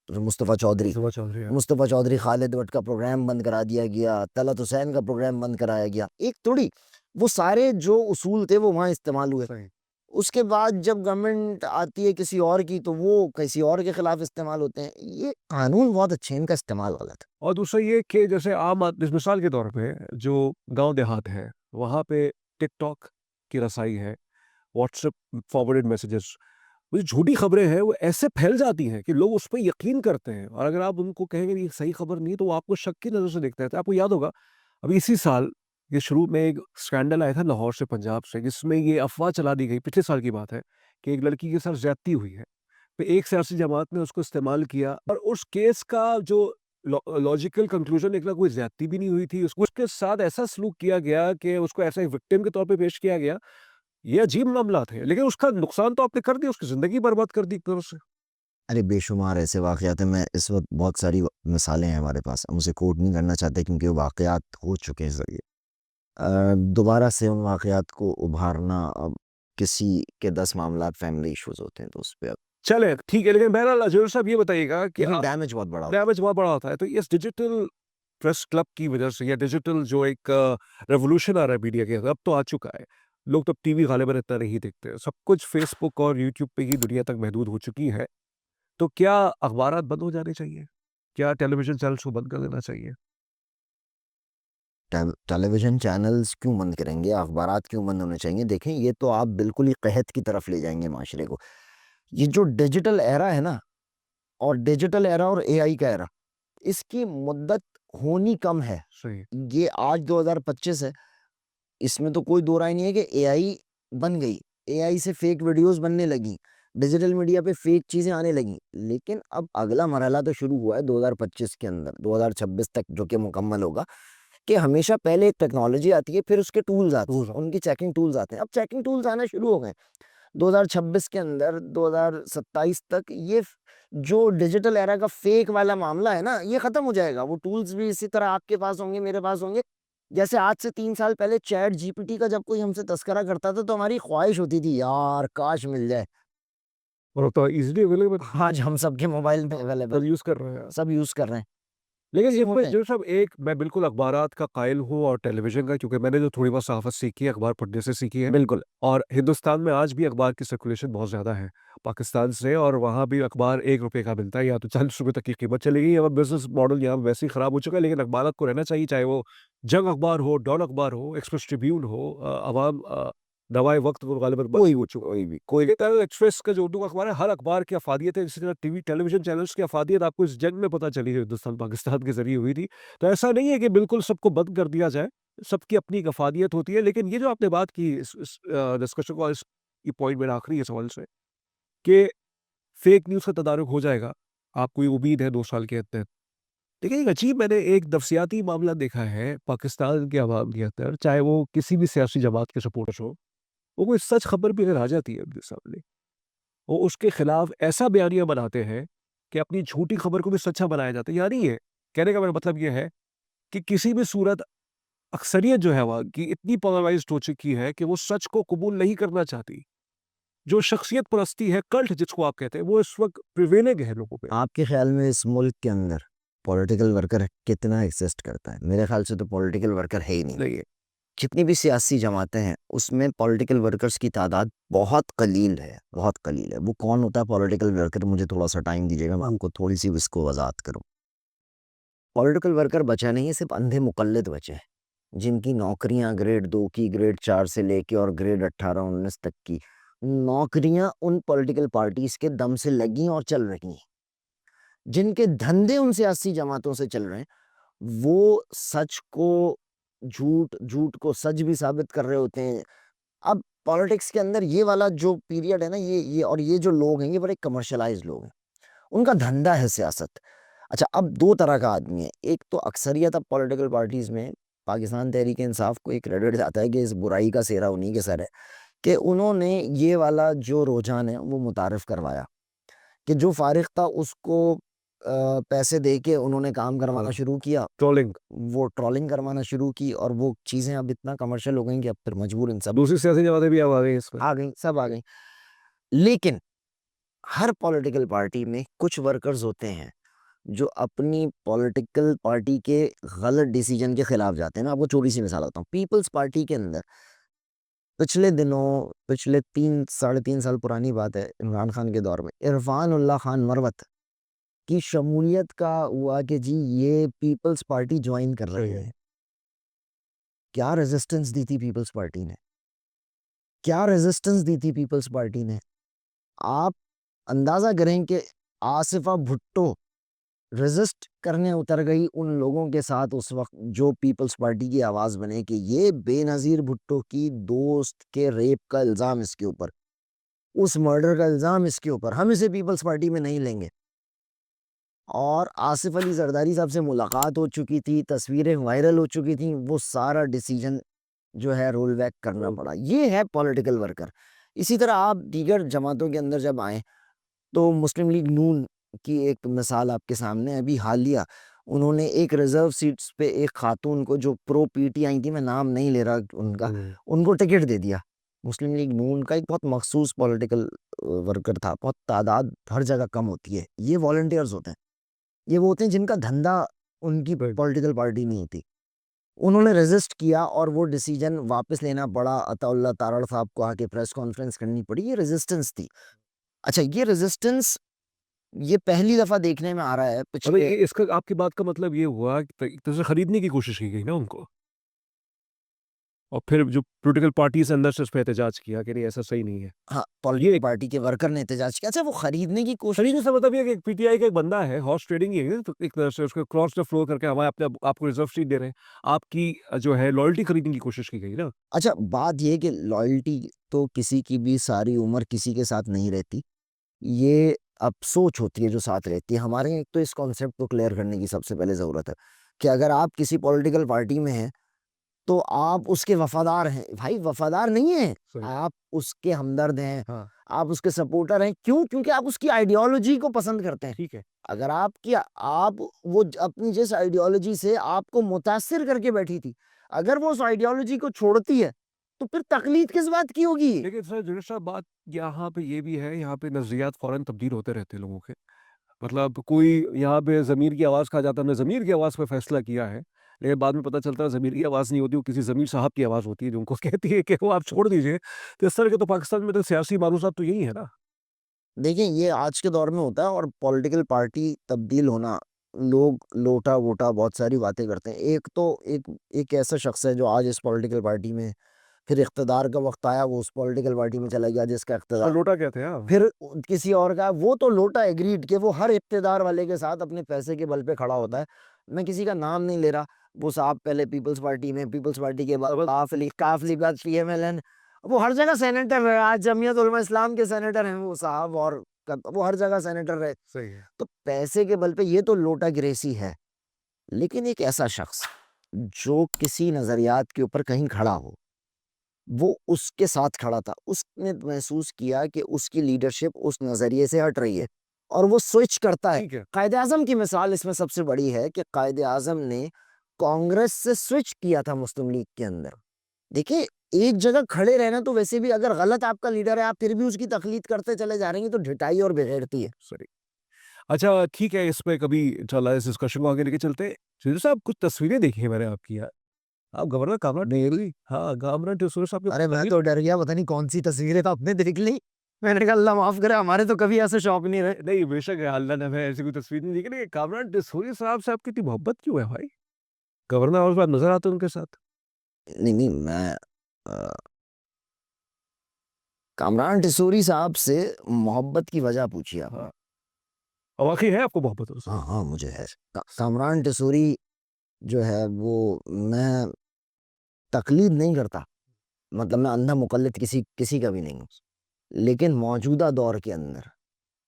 मुस्तफ़ा चौधरी। मुस्तफा चौधरी है। मुस्तफ़ा चौधरी, खालिद भट्ट का प्रोग्राम बंद करा दिया गया, तलत हुसैन का प्रोग्राम बंद कराया गया। एक थोड़ी, वो सारे जो उसूल थे वो वहाँ इस्तेमाल हुए। सही। उसके बाद जब गवर्नमेंट आती है किसी और की तो वो किसी और के खिलाफ इस्तेमाल होते हैं। ये कानून बहुत अच्छे हैं, इनका इस्तेमाल गलत है। और दूसरा ये कि जैसे इस मिसाल के तौर पे जो गांव देहात है, वहाँ पे टिकटॉक की रसाई है, व्हाट्सएप फॉरवर्डेड मैसेजेस, वो जो झूठी खबरें हैं वो ऐसे फैल जाती हैं कि लोग उस पे यकीन करते हैं, और अगर आप उनको कहेंगे ये सही खबर नहीं है तो वो आपको शक की नज़र से देखते हैं। तो आपको याद होगा अभी इसी साल ये शुरू में एक स्कैंडल आया था लाहौर से, पंजाब से, जिसमें ये अफवाह चला दी गई, पिछले साल की बात है, कि एक लड़की के साथ ज्यादती हुई है। फिर एक सियासी जमात ने उसको इस्तेमाल किया और उस केस का जो लॉजिकल कंक्लूजन निकला, कोई ज्यादती भी नहीं हुई थी, उसको उसके साथ ऐसा सलूक किया गया कि उसको ऐसा एक विक्टिम के तौर पे पेश किया गया। ये अजीब मामला थे, लेकिन उसका नुकसान तो आपने कर दिया, उसकी ज़िंदगी बर्बाद कर दी एक तरह से। अरे बेशुमार ऐसे वाक़यात हैं, मैं इस वक़्त बहुत सारी मिसालें हैं हमारे पास। हम उसे कोट नहीं करना चाहते क्योंकि वो वाक़यात हो चुके हैं ज़रिए। दोबारा से उन वाक़यात को उभारना, अब किसी के 10 मामलात फैमिली इश्यूज़ होते हैं तो उस पे अब चलें, ठीक है, लेकिन बहरहाल ज़रूर साहब ये बताइएगा कि लेकिन डैमेज बहुत बड़ा होता डैमेज बहुत बड़ा होता है। तो इस डिजिटल प्रेस क्लब की वजह से या डिजिटल जो एक रेवोल्यूशन आ रहा है मीडिया के अंदर, अब तो आ चुका है। लोग तो टीवी गालिबन इतना नहीं देखते। सब कुछ फ़ेसबुक और यूट्यूब पे ही दुनिया तक महदूद हो चुकी है। तो क्या अखबारात बंद हो जाने चाहिए? क्या टेलीविज़न चैनल्स को बंद कर देना चाहिए? टेलीविज़न चैनल्स क्यों बंद करेंगे? अखबारात क्यों बंद होने चाहिए? देखें, ये तो आप बिल्कुल ही क़हत की तरफ ले जाएँगे माशरे को। ये जो डिजिटल एरा है ना, और डिजिटल एरा और एआई का एरा, इसकी मुद्दत होनी कम है। सही। ये आज 2025 है, इसमें तो कोई दो राय नहीं है कि एआई बन गई, एआई से फेक वीडियोस बनने लगी, डिजिटल मीडिया पे फेक चीजें आने लगी। लेकिन अब अगला मरहला तो शुरू हुआ है 2025 के अंदर, 2026 तक जो कि मुकम्मल होगा, कि हमेशा पहले एक टेक्नोलॉजी आती है, फिर उसके टूल्स आते हैं, उनकी चेकिंग टूल्स आते हैं। अब चेकिंग टूल्स आना शुरू हो गए 2026 के अंदर, 2027 तक। ये जो डिजिटल एरा का फेक वाला मामला है ना, ये खत्म हो जाएगा। वो टूल्स भी इसी तरह आपके पास होंगे, मेरे पास होंगे। जैसे आज से 3 साल पहले चैट जीपीटी का जब कोई हमसे तस्करा करता था, तो हमारी ख्वाहिश होती थी, यार काश मिल जाए। और अब तो ईज़िली अवेलेबल आज हम सबके मोबाइल में अवेलेबल, सब यूज़ कर रहे हैं। सब यूज कर रहे हैं। लेकिन ये ये पे होते हैं। जो सब एक मैं बिल्कुल अखबारात का कायल हूँ और टेलीविज़न का, क्योंकि मैंने जो थोड़ी बहुत सहाफ़त सीखी है, अखबार पढ़ने से सीखी है। बिल्कुल। और हिंदुस्तान में आज भी अखबार की सर्कुलेशन बहुत ज़्यादा है, पाकिस्तान से, और वहाँ भी अखबार ₹1 का मिलता है, या तो ₹40 तक की कीमत चली गई है। अब बिज़नेस मॉडल यहाँ वैसे ही ख़राब हो चुका है, लेकिन अखबारात को रहना चाहिए, चाहे वो जंग अखबार हो, डॉन अखबार हो, एक्सप्रेस ट्रिब्यून हो, अवाम दवाए वक़्त वो गालिबन बंद कोई हो भी, चुका है। कोई भी, कोई भी। ये तरह एक्सप्रेस का जो उर्दू का अखबार है, हर अखबार की अफ़ादियत है, इसी तरह टीवी टेलीविज़न चैनल्स की अफ़ादियत आपको इस जंग में पता चली है, हिंदुस्तान-पाकिस्तान के ज़रिए हुई थी। तो ऐसा नहीं है कि बिल्कुल सबको बंद कर दिया जाए, सबकी अपनी एक अफ़ादियत होती है। लेकिन ये जो आपने बात की इस डिस्कशन का, इस ये पॉइंट मेरा आखिरी है सवाल से, कि फ़ेक न्यूज़ का तदारुक हो जाएगा, आपको ये उम्मीद है 2 साल के अंदर। देखिए, एक अजीब मैंने एक नफ्सियाती मामला देखा है पाकिस्तान के अवाम के अंदर, चाहे वो किसी भी सियासी जमात के सपोर्टर्स हों, वो कोई सच खबर भी अगर आ जाती है उनके सामने, वो उसके खिलाफ ऐसा बयानिया बनाते हैं कि अपनी झूठी खबर को भी सच्चा बनाया जाता है। यानी ये कहने का मेरा मतलब ये है कि किसी भी सूरत अक्सरियत जो है वहाँ की इतनी पोलराइज्ड हो चुकी है कि वो सच को कबूल नहीं करना चाहती। जो शख्सियत परस्ती है, कल्ट जिसको आप कहते हैं, वो इस वक़्त प्रिवेलिंग है लोगों पे। आपके ख्याल में इस मुल्क के अंदर पॉलिटिकल वर्कर कितना एग्जिस्ट करता है? मेरे ख्याल से तो पॉलिटिकल वर्कर है ही नहीं। नहीं है। जितनी भी सियासी जमातें हैं, उसमें पॉलिटिकल वर्कर्स की तादाद बहुत कलील है, बहुत कलील है। वो कौन होता है पॉलिटिकल वर्कर? मुझे थोड़ा-सा टाइम दीजिएगा, मैं आपको थोड़ी-सी इसको वज़ाहत करूँ। पॉलिटिकल वर्कर बचा नहीं है, सिर्फ़ अंधे मुक़ल्लिद बचे हैं, जिनकी नौकरियाँ ग्रेड 2 की, ग्रेड 4 से लेके और ग्रेड 18-19 तक की नौकरियाँ उन पॉलिटिकल पार्टीज़ के दम से लगी और चल रही हैं। जिनके धंधे उन सियासी जमातों से चल रहे हैं, वो सच को झूठ, झूठ को सच भी साबित कर रहे होते हैं। अब पॉलिटिक्स के अंदर ये वाला जो पीरियड है ना, ये जो लोग हैं, ये बड़े कमर्शियलाइज़्ड लोग हैं। उनका धंधा है सियासत। अच्छा, अब 2 तरह का आदमी है। एक तो अक्सरियत अब पॉलिटिकल पार्टीज़ में पाकिस्तान तहरीक-ए-इंसाफ को एक क्रेडिट जाता है कि इस बुराई का सेहरा उन्हीं के सर है, कि उन्होंने ये वाला जो रुझान है वो मुतारिफ करवाया, कि जो फ़ारिग था उसको पैसे दे के उन्होंने काम करवाना हाँ, शुरू किया। ट्रोलिंग। वो ट्रोलिंग करवाना शुरू की और वो चीज़ें अब इतना कमर्शियल हो गई कि अब फिर मजबूरन सब दूसरी सियासी जमातें भी अब आ गई हैं इसमें। आ गई, सब आ गई। लेकिन हर पॉलिटिकल पार्टी में कुछ वर्कर्स होते हैं जो अपनी पॉलिटिकल पार्टी के गलत डिसीजन के खिलाफ जाते हैं। मैं आपको छोटी सी मिसाल बताता हूँ। पीपल्स पार्टी के अंदर पिछले दिनों, पिछले 3 साढ़े 3 साल पुरानी बात है, इमरान खान के दौर में इरफान उल्लाह खान मरवत की शमूलियत का हुआ कि जी ये पीपल्स पार्टी ज्वाइन कर रहे हैं। क्या रेजिस्टेंस दी थी पीपल्स पार्टी ने? क्या रेजिस्टेंस दी थी पीपल्स पार्टी ने? आप अंदाजा करें कि आसिफा भुट्टो रेजिस्ट करने उतर गई उन लोगों के साथ उस वक्त जो पीपल्स पार्टी की आवाज बने कि ये बेनजीर भुट्टो की दोस्त के रेप का इल्जाम इसके ऊपर, उस मर्डर का इल्जाम इसके ऊपर, हम इसे पीपल्स पार्टी में नहीं लेंगे। और आसिफ अली जरदारी साहब से मुलाकात हो चुकी थी, तस्वीरें वायरल हो चुकी थी, वो सारा डिसीजन जो है रोल बैक करना पड़ा। ये है पॉलिटिकल वर्कर। इसी तरह आप दीगर जमातों के अंदर जब आए, तो मुस्लिम लीग नून की एक मिसाल आपके सामने है। अभी हालिया उन्होंने एक रिजर्व सीट्स पे एक खातून को जो प्रो पीटीआई थी, मैं नाम नहीं ले रहा उनका, उनको टिकट दे दिया। मुस्लिम लीग नून का एक बहुत मखसूस पॉलिटिकल वर्कर था, बहुत तादाद हर जगह कम होती है, ये वॉलंटियर्स होते हैं, ये वो होते हैं जिनका धंधा उनकी राइट। पॉलिटिकल पार्टी नहीं होती। उन्होंने रेजिस्ट किया और वो डिसीजन वापस लेना पड़ा, अताउल्लाह तारड़ साहब को आके प्रेस कॉन्फ्रेंस करनी पड़ी, ये रेजिस्टेंस थी। अच्छा, ये रेजिस्टेंस ये पहली दफा देखने में आ रहा है मतलब पिछले इसका आपकी बात का मतलब ये हुआ कि एक तरह से खरीदने की कोशिश की गई ना उनको, और फिर जो पॉलिटिकल पार्टीज अंदर से उस पर एहतजाज किया कि नहीं ऐसा सही नहीं है। हाँ, ये पॉलिटिकल पार्टी के वर्कर ने एहतजाज किया। अच्छा, वो खरीदने की कोशिश, खरीदने से मतलब ये है कि पीटीआई का एक बंदा है, हॉर्स ट्रेडिंग ही है, तो एक तरह से उसको क्रॉस द फ्लोर करके हमारे अपने आपको रिजर्व सीट दे रहे हैं, आपकी जो है लॉयल्टी खरीदने की कोशिश की गई ना। अच्छा बात ये है कि लॉयल्टी तो किसी की भी सारी उम्र किसी के साथ नहीं रहती, ये अब सोच होती है जो साथ रहती है। हमारे यहाँ एक तो इस कॉन्सेप्ट को क्लियर करने की सबसे पहले ज़रूरत है कि अगर आप किसी पॉलिटिकल पार्टी में हैं तो आप उसके वफादार हैं। भाई वफादार नहीं हैं, सही। आप उसके हमदर्द हैं, हाँ। आप उसके सपोर्टर हैं। क्यों? क्योंकि आप उसकी आइडियोलॉजी को पसंद करते हैं। ठीक है। अगर आपकी आप वो अपनी जिस आइडियोलॉजी से आपको मुतासिर करके बैठी थी, अगर वो उस आइडियोलॉजी को छोड़ती है तो फिर तकलीद किस बात की होगी? लेकिन सर जुनेद साहब बात यहाँ पे ये भी है, यहाँ पे नजरियात फौरन तब्दील होते रहते हैं लोगों के। मतलब कोई यहाँ पे ज़मीर की आवाज़ कहा जाता है, हमने ज़मीर की आवाज़ पे फैसला किया है, लेकिन बाद में पता चलता है ज़मीर की आवाज़ नहीं होती, वो किसी ज़मीर साहब की आवाज़ होती है जो उनको कहती है कि वो आप छोड़ दीजिए। तो इस तरह के तो पाकिस्तान में तो सियासी मारूफात तो यही है ना। देखिए, ये आज के दौर में होता है और पॉलिटिकल पार्टी तब्दील होना, लोग लोटा-वोटा बहुत सारी बातें करते हैं। एक तो एक ऐसा शख्स है जो आज इस पॉलिटिकल पार्टी में, फिर इख्तियार का वक़्त आया वो उस पॉलिटिकल पार्टी में चला गया जिसका और इख्तियार, लोटा कहते हैं हाँ। फिर किसी और का, वो तो लोटा एग्रीड कि वो हर इख्तियार वाले के साथ अपने पैसे के बल पे खड़ा होता है। मैं किसी का नाम नहीं ले रहा, वो साहब पहले पीपल्स पार्टी में, पीपल्स पार्टी के बाद अब काफ लीग बाद पीएमएलएन, वो हर जगह सेनेटर है, आज जमीयत उलमा इस्लाम के सेनेटर हैं वो साहब, और वो हर जगह सेनेटर रहे। सही है। तो पैसे के बल पे ये तो लोटाग्रेसी है। लेकिन एक ऐसा शख्स जो किसी नज़रियात के ऊपर कहीं खड़ा हो, वो उसके साथ खड़ा था। उसने महसूस किया कि उसकी लीडरशिप उस नज़रिए से हट रही है और वो स्विच करता है। ठीक है। कायद-ए-आज़म की मिसाल इसमें सबसे बड़ी है कि कायद-ए-आज़म ने कांग्रेस से स्विच किया था मुस्लिम लीग के अंदर। देखिए, एक जगह खड़े रहना तो वैसे भी, अगर गलत आपका लीडर है, आप फिर भी उसकी तक़लीद करते चले जा रहे हैं, तो ढिठाई और बेगैरती है। सही। अच्छा ठीक है, इस पे कभी चला इस डिस्कशन को आगे लेके चलते हैं। शिवजी साहब कुछ तस्वीरें देखी हैं मैंने आपकी यार। आप गवर्नर कामरान नेहरू हाँ, कामरान टिस्सू साहब की अरे मैं तस्वीर। तो डर गया, पता नहीं कौन-सी तस्वीरें तो आपने देख ली। मैंने कहा अल्लाह माफ़ करे, हमारे तो कभी ऐसे शौक नहीं रहे। नहीं बेशक है, अल्लाह ने हमें ऐसी कोई तस्वीर नहीं देखी, लेकिन कामरान टिस्सू साहब से आपकी इतनी मोहब्बत क्यों है भाई? गवर्नर और बार नज़र आते हैं उनके साथ। नहीं, नहीं, मैं अ, कामरान टिसोरी साहब से मोहब्बत की वजह पूछी आपने। हाँ। और वाक़ई है आपको मोहब्बत उनसे? हाँ, हाँ, मुझे है। कामरान टिसोरी जो है वो, मैं तक़लीद नहीं करता, मतलब मैं अंधा मुक़ल्लिद किसी किसी का भी नहीं हूँ। लेकिन मौजूदा दौर के अंदर,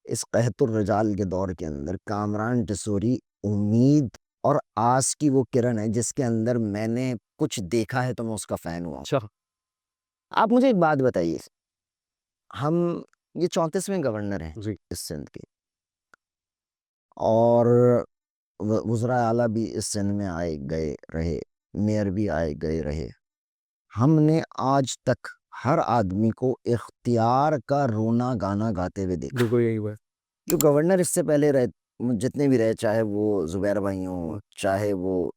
इस क़हतुर्रिजाल के दौर के अंदर कामरान टिसोरी उम्मीद और आस की वो किरण है जिसके अंदर मैंने कुछ देखा है तो मैं उसका फ़ैन हुआ हूँ। अच्छा। आप मुझे एक बात बताइए, हम ये 34वें गवर्नर हैं जी। इस सिंध के, और वज़राए आला भी इस सिंध में आए गए रहे, मेयर भी आए गए रहे। हमने आज तक हर आदमी को इख्तियार का रोना गाना गाते हुए देखा। बिल्कुल यही हुआ है। जो गवर्नर इससे पहले रहे, जितने भी रहे, चाहे वो ज़ुबैर भाई हों, चाहे वो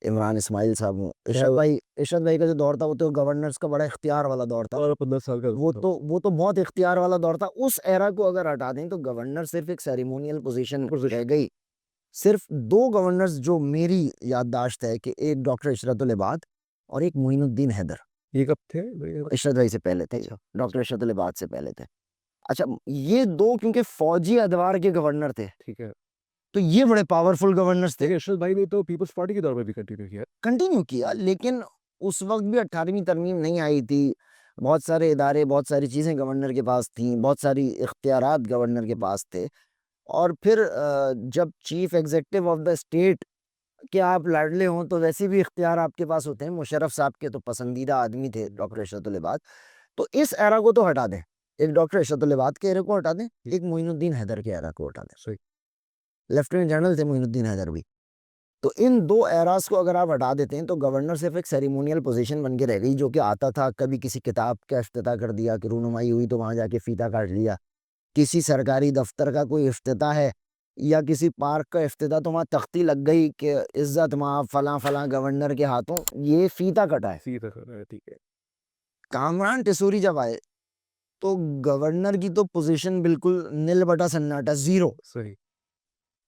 इमरान इस्माइल साहब हों, इरशाद भाई का जो दौर था वो तो गवर्नर्स का बड़ा इख्तियार वाला दौर था। 12-15 साल का वो था। तो वो तो बहुत इख्तियार वाला दौर था। उस एरा को अगर हटा दें तो गवर्नर सिर्फ़ एक सेरेमोनियल पोज़ीशन रह गई। सिर्फ़ 2 गवर्नर्स जो मेरी याददाश्त है कि एक डॉक्टर इशरतुल इबाद और एक मोइनुद्दीन हैदर। ये कब थे? इशरत भाई से पहले थे, अच्छा। डॉक्टर इशरतुल इबाद से पहले थे। अच्छा, ये 2 क्योंकि फ़ौजी अदवार के गवर्नर थे, ठीक है। तो ये बड़े पावरफुल गवर्नर्स थे। देखिए अरशद भाई ने तो पीपल्स पार्टी के दौर में भी कंटिन्यू किया। कंटिन्यू किया, लेकिन उस वक़्त भी 18वीं तरमीम नहीं आई थी। बहुत सारे इदारे, बहुत सारी चीज़ें गवर्नर के पास थीं, बहुत सारी इख्तियारात गवर्नर के पास थे। और फिर जब chief executive of the state के आप लाडले हों तो वैसे भी इख्तियार आपके पास होते हैं। मुशर्रफ साहब के तो पसंदीदा आदमी थे डॉक्टर इशरतुल इबाद। तो इस एरा को तो हटा दें। एक डॉक्टर इशरत लिबात के एरा को हटा दें, एक मोइनुद्दीन हैदर के एरा को हटा दें। सही। लेफ्टिनेंट जनरल थे मोइनुद्दीन हैदर भी। तो इन 2 एराज़ को अगर आप हटा देते हैं तो गवर्नर सिर्फ़ एक सेरेमोनियल पोज़ीशन बन के रह गई, जो कि आता था, कभी किसी किताब का इफ्तिताह कर दिया कि रूनुमाई हुई तो वहाँ जाके फ़ीता काट लिया। किसी सरकारी दफ़्तर का कोई इफ्तिताह है या किसी पार्क का इफ्तिताह, तो वहाँ तख्ती लग गई कि इज़्ज़त माफ़ फलाँ-फलाँ गवर्नर के हाथों, ये फ़ीता कटा है। सीधा करना है, ठीक है। कामरान टिसूरी जब आए, तो गवर्नर की तो पोज़ीशन बिल्कुल निल बटा सन्नाटा, ज़ीरो। सही।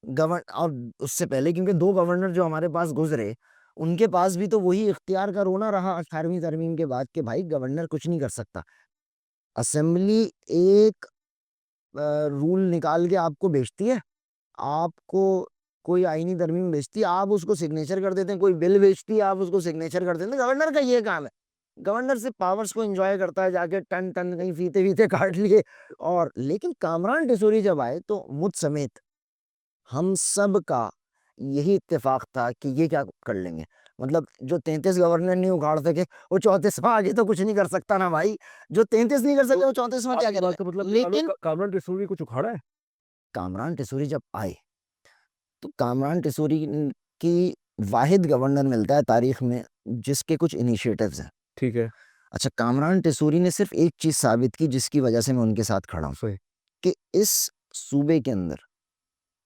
और उससे पहले क्योंकि 2 गवर्नर जो हमारे पास गुज़रे, उनके पास भी तो वही इख्तियार का रोना रहा 18वीं तरमीम के बाद कि भाई गवर्नर कुछ नहीं कर सकता। असेंबली एक रूल निकाल के आपको भेजती है, आपको कोई आईनी तरमीम भेजती है, आप उसको सिग्नेचर कर देते हैं, कोई बिल भेजती है, आप उसको सिग्नेचर कर देते हैं। गवर्नर का ये काम है। गवर्नर सिर्फ़ पावर्स को एन्जॉय करता है, जाके टन-टन कहीं फीते-वीते काट लिए। और लेकिन कामरान टिसूरी जब आए तो मुझ समेत हम सब का यही इत्तेफ़ाक था कि ये क्या कर लेंगे? मतलब जो 33 गवर्नर नहीं उखाड़ सके, वो 34वां आगे तो कुछ नहीं कर सकता ना भाई। जो 33 नहीं कर सकते, वो 34वां क्या आपकी बात करेगा? का मतलब लेकिन कामरान टिसूरी कुछ उखाड़ा है? कामरान टिसूरी जब आए, तो कामरान टिसूरी की वाहिद गवर्नर मिलता है तारीख़ में जिसके कुछ इनिशिएटिव्स हैं। ठीक है। अच्छा, कामरान टिसूरी ने सिर्फ़ एक चीज़ साबित की जिसकी वजह से मैं उनके साथ खड़ा हूँ, सही। कि इस सूबे के अंदर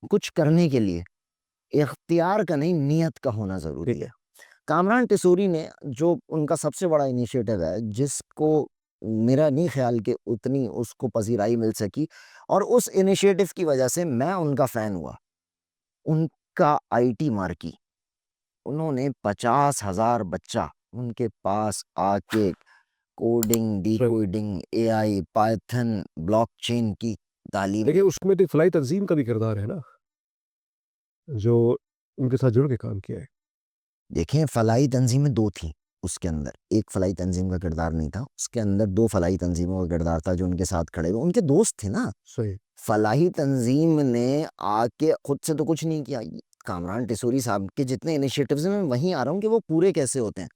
कुछ करने के लिए इख्तियार का नहीं, नियत का होना ज़रूरी ठीक। है। कामरान टिसूरी ने जो उनका सबसे बड़ा इनिशिएटिव है, जिसको मेरा नहीं ख़्याल कि उतनी उसको पज़ीराई मिल सकी, और उस इनिशिएटिव की वजह से मैं उनका फ़ैन हुआ। उनका आईटी मार्की, उन्होंने 50,000 बच्चा उनके पास आके कोडिंग, सही। डिकोडिंग, एआई, पाइथन, ब्लॉकचेन की तालीम। देखिए, उसमें तो फलाही तंज़ीम का भी किरदार है ना, जो उनके साथ जुड़ के काम किया है। देखें, फलाही तंज़ीमें 2 थीं उसके अंदर। एक फलाही तंज़ीम का किरदार नहीं था, उसके अंदर 2 फलाही तंज़ीमों का किरदार था जो उनके साथ खड़े हुए, उनके दोस्त थे ना। सही। फलाही तंज़ीम ने आके खुद से तो कुछ नहीं किया। कामरान टिसूरी साहब के जितने इनिशिएटिव्स हैं, मैं वहीं आ रहा हूँ कि वो पूरे कैसे होते हैं।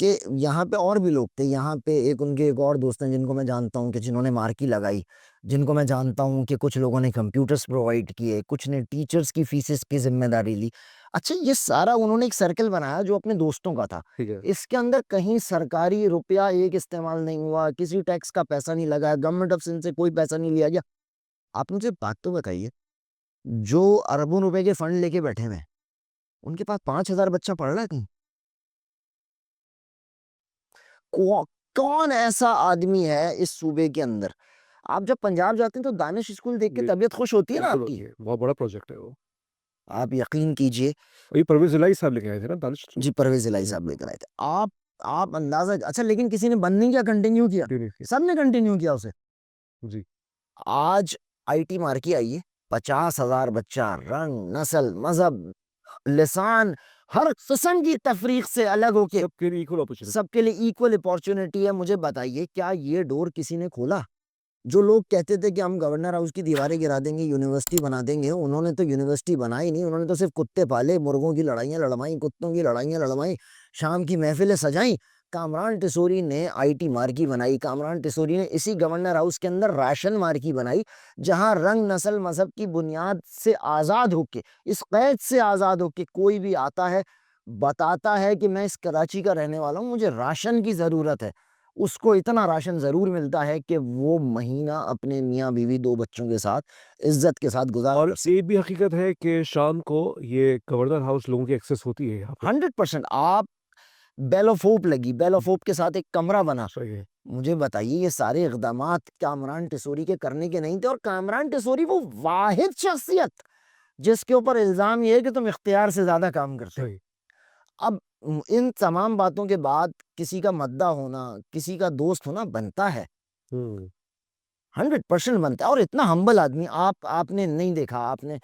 कि यहाँ पे और भी लोग थे, यहाँ पे एक उनके एक और दोस्त हैं जिनको मैं जानता हूँ कि जिन्होंने मार्की लगाई, जिनको मैं जानता हूँ कि कुछ लोगों ने कंप्यूटर्स प्रोवाइड किए, कुछ ने टीचर्स की फीसेस की ज़िम्मेदारी ली। अच्छा, ये सारा उन्होंने एक सर्कल बनाया जो अपने दोस्तों का था। ठीक है। इसके अंदर कहीं सरकारी रुपया एक इस्तेमाल नहीं हुआ, किसी टैक्स का पैसा नहीं लगा, गवर्नमेंट ऑफ सिंध से कोई पैसा नहीं लिया गया। आप मुझे बात तो बताइए, जो अरबों रुपए के फंड लेके बैठे हुए हैं, उनके पास 5,000 बच्चा पढ़ रहा है कहीं? कौ कौन ऐसा आदमी है इस सूबे के अंदर? आप जब पंजाब जाते हैं तो दानिश स्कूल देख के जी, तबीयत खुश होती है ना बिल्कुल आपकी? होती है। बहुत बड़ा प्रोजेक्ट है वो। आप यकीन कीजिए। और ये परवेज़ इलाही साहब लेके आए थे ना दानिश जी, परवेज़ इलाही जी, साहब लेकर आए थे। आप अंदाज़ा, अच्छा लेकिन किसी ने बंद नहीं किया, कंटिन्यू किया। कंटिन्यू किया। सबने कंटिन्यू किया उसे। जी। आज आईटी मार्की आई है, 50,000 बच्चा, रंग, नस्ल, मज़हब, लिसान, हर किस्म की तफ़रीक से अलग होके सबके लिए इक्वल अपॉर्च्युनिटी। सबके लिए इक्वल अपॉर्च्युनिटी है। मुझे बताइए, क्या ये डोर किसी ने खोला? जो लोग कहते थे कि हम गवर्नर हाउस की दीवारें गिरा देंगे, यूनिवर्सिटी बना देंगे, उन्होंने तो यूनिवर्सिटी बनाई नहीं, उन्होंने तो सिर्फ कुत्ते पाले, मुर्गों की लड़ाइयाँ लड़वाई, कुत्तों की लड़ाइयाँ लड़वाई, शाम की महफिलें सजाई। कामरान टिसूरी ने आईटी मार्की बनाई, कामरान टिसूरी ने इसी गवर्नर हाउस के अंदर राशन मार्की बनाई, जहाँ रंग, नस्ल, मज़हब की बुनियाद से आज़ाद होके, इस क़ैद से आज़ाद होके कोई भी आता है, बताता है कि मैं इस कराची का रहने वाला हूँ, मुझे राशन की ज़रूरत है। उसको इतना राशन ज़रूर मिलता है कि वो महीना अपने मियाँ-बीवी 2 बच्चों के साथ इज़्ज़त के साथ गुज़ार और कर ये भी हकीकत है कि शाम को ये गवर्नर हाउस लोगों की एक्सेस होती है यहाँ पे। 100%। आप बेल ऑफ होप लगी, बेल ऑफ होप के साथ एक कमरा बना। सही है। मुझे बताइए, ये सारे इक़दामात कामरान टिसूरी के करने के नहीं थे, और कामरान टिसूरी वो वाहिद शख्सियत जिसके ऊपर इल्ज़ाम ये है कि तुम इख्तियार से ज़्यादा काम करते हो। सही। अब इन तमाम बातों के बाद किसी का मद्दा होना, किसी का दोस्त होना बनता है। हुँ। 100% बनता है, और इतना हम्बल आदमी आपने नहीं देखा। आपने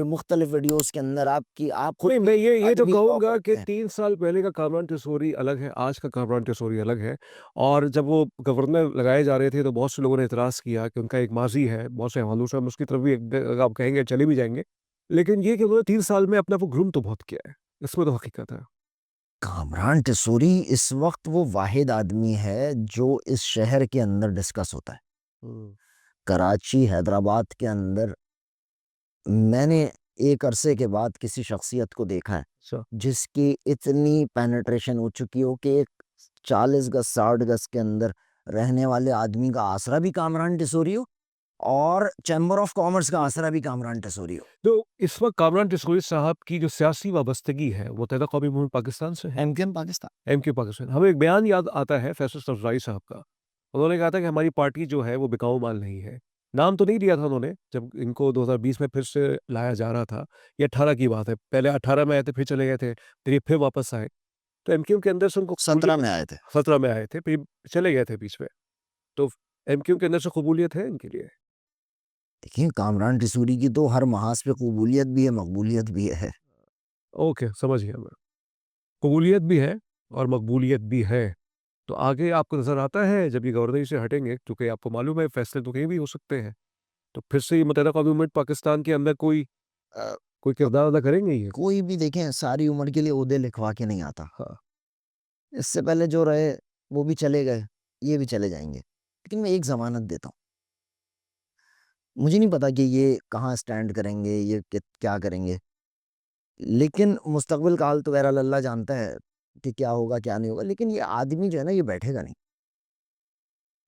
मुख्तलिफ वीडियोस के अंदर आप खुद नहीं, भी मैं ये तो अदबी शौक कहूँगा कि रखते हैं। 3 साल पहले का कामरान टिसूरी अलग है, आज का कामरान टिसूरी अलग है। और जब वो गवर्नर लगाए जा रहे थे, तो बहुत से लोगों ने इतराज़ किया कि उनका एक माज़ी है, बहुत से हवालों से हम उसकी तरफ भी आप कहेंगे चले भी जाएँगे। लेकिन ये कि उन्होंने 3 साल में अपना वो ग्रूम तो बहुत किया है, इसमें तो हकीकत है। कामरान टिसूरी इस वक्त वो वाहिद आदमी है जो इस शहर के अंदर डिस्कस होता है। कराची, हैदराबाद के अंदर मैंने एक अरसे के बाद किसी शख्सियत को देखा है अच्छा। जिसकी इतनी पेनिट्रेशन हो चुकी हो कि एक 40 गज 60 गज के अंदर रहने वाले आदमी का आसरा भी कामरान टिसोरी हो और चैम्बर ऑफ कॉमर्स का आसरा भी कामरान टिसोरी हो। तो इस वक़्त कामरान टिसोरी साहब की जो सियासी वाबस्तगी है, वो मुत्तहिदा कौमी मुल्क पाकिस्तान से है? एमकेएम पाकिस्तान। एमक्यू पाकिस्तान। हमें एक बयान याद आता है फैसल सरफराई साहब का। उन्होंने कहा था कि हमारी पार्टी जो है वो बिकाऊ माल नहीं है। नाम तो नहीं लिया था उन्होंने जब इनको 2020 में फिर से लाया जा रहा था। ये 18 की बात है। पहले 18 में आए थे, फिर चले गए थे, फिर ये फिर वापस आए। तो एमक्यू के अंदर से उनको 17 में आए थे। 17 में आए थे, फिर चले गए थे बीच में। तो एमक्यू के अंदर से कबूलियत है इनके लिए? देखिए, कामरान टिसोरी की तो हर महाज पे कबूलियत भी है, मकबूलियत भी है। ओके, समझ गया मैं। कबूलियत भी है और मकबूलियत भी है। तो आगे आपको नज़र आता है जब ये गवर्नरी से हटेंगे, क्योंकि आपको मालूम है फैसले तो कहीं भी हो सकते हैं। तो फिर से ये मुत्तहिदा कौमी मुल्क पाकिस्तान के अंदर अ, कोई किरदार अदा करेंगे ये? कोई भी देखें सारी उम्र के लिए ओहदे लिखवा के नहीं आता। हाँ। इससे पहले जो रहे वो भी चले गए, ये भी चले जाएँगे। लेकिन मैं एक ज़मानत देता हूँ। मुझे नहीं पता कि ये कहाँ स्टैंड करेंगे, ये क्या करेंगे। लेकिन मुस्तकबिल का हाल तो बहरहाल अल्लाह जानता है कि क्या होगा, क्या नहीं होगा। लेकिन ये आदमी जो है ना, ये बैठेगा नहीं।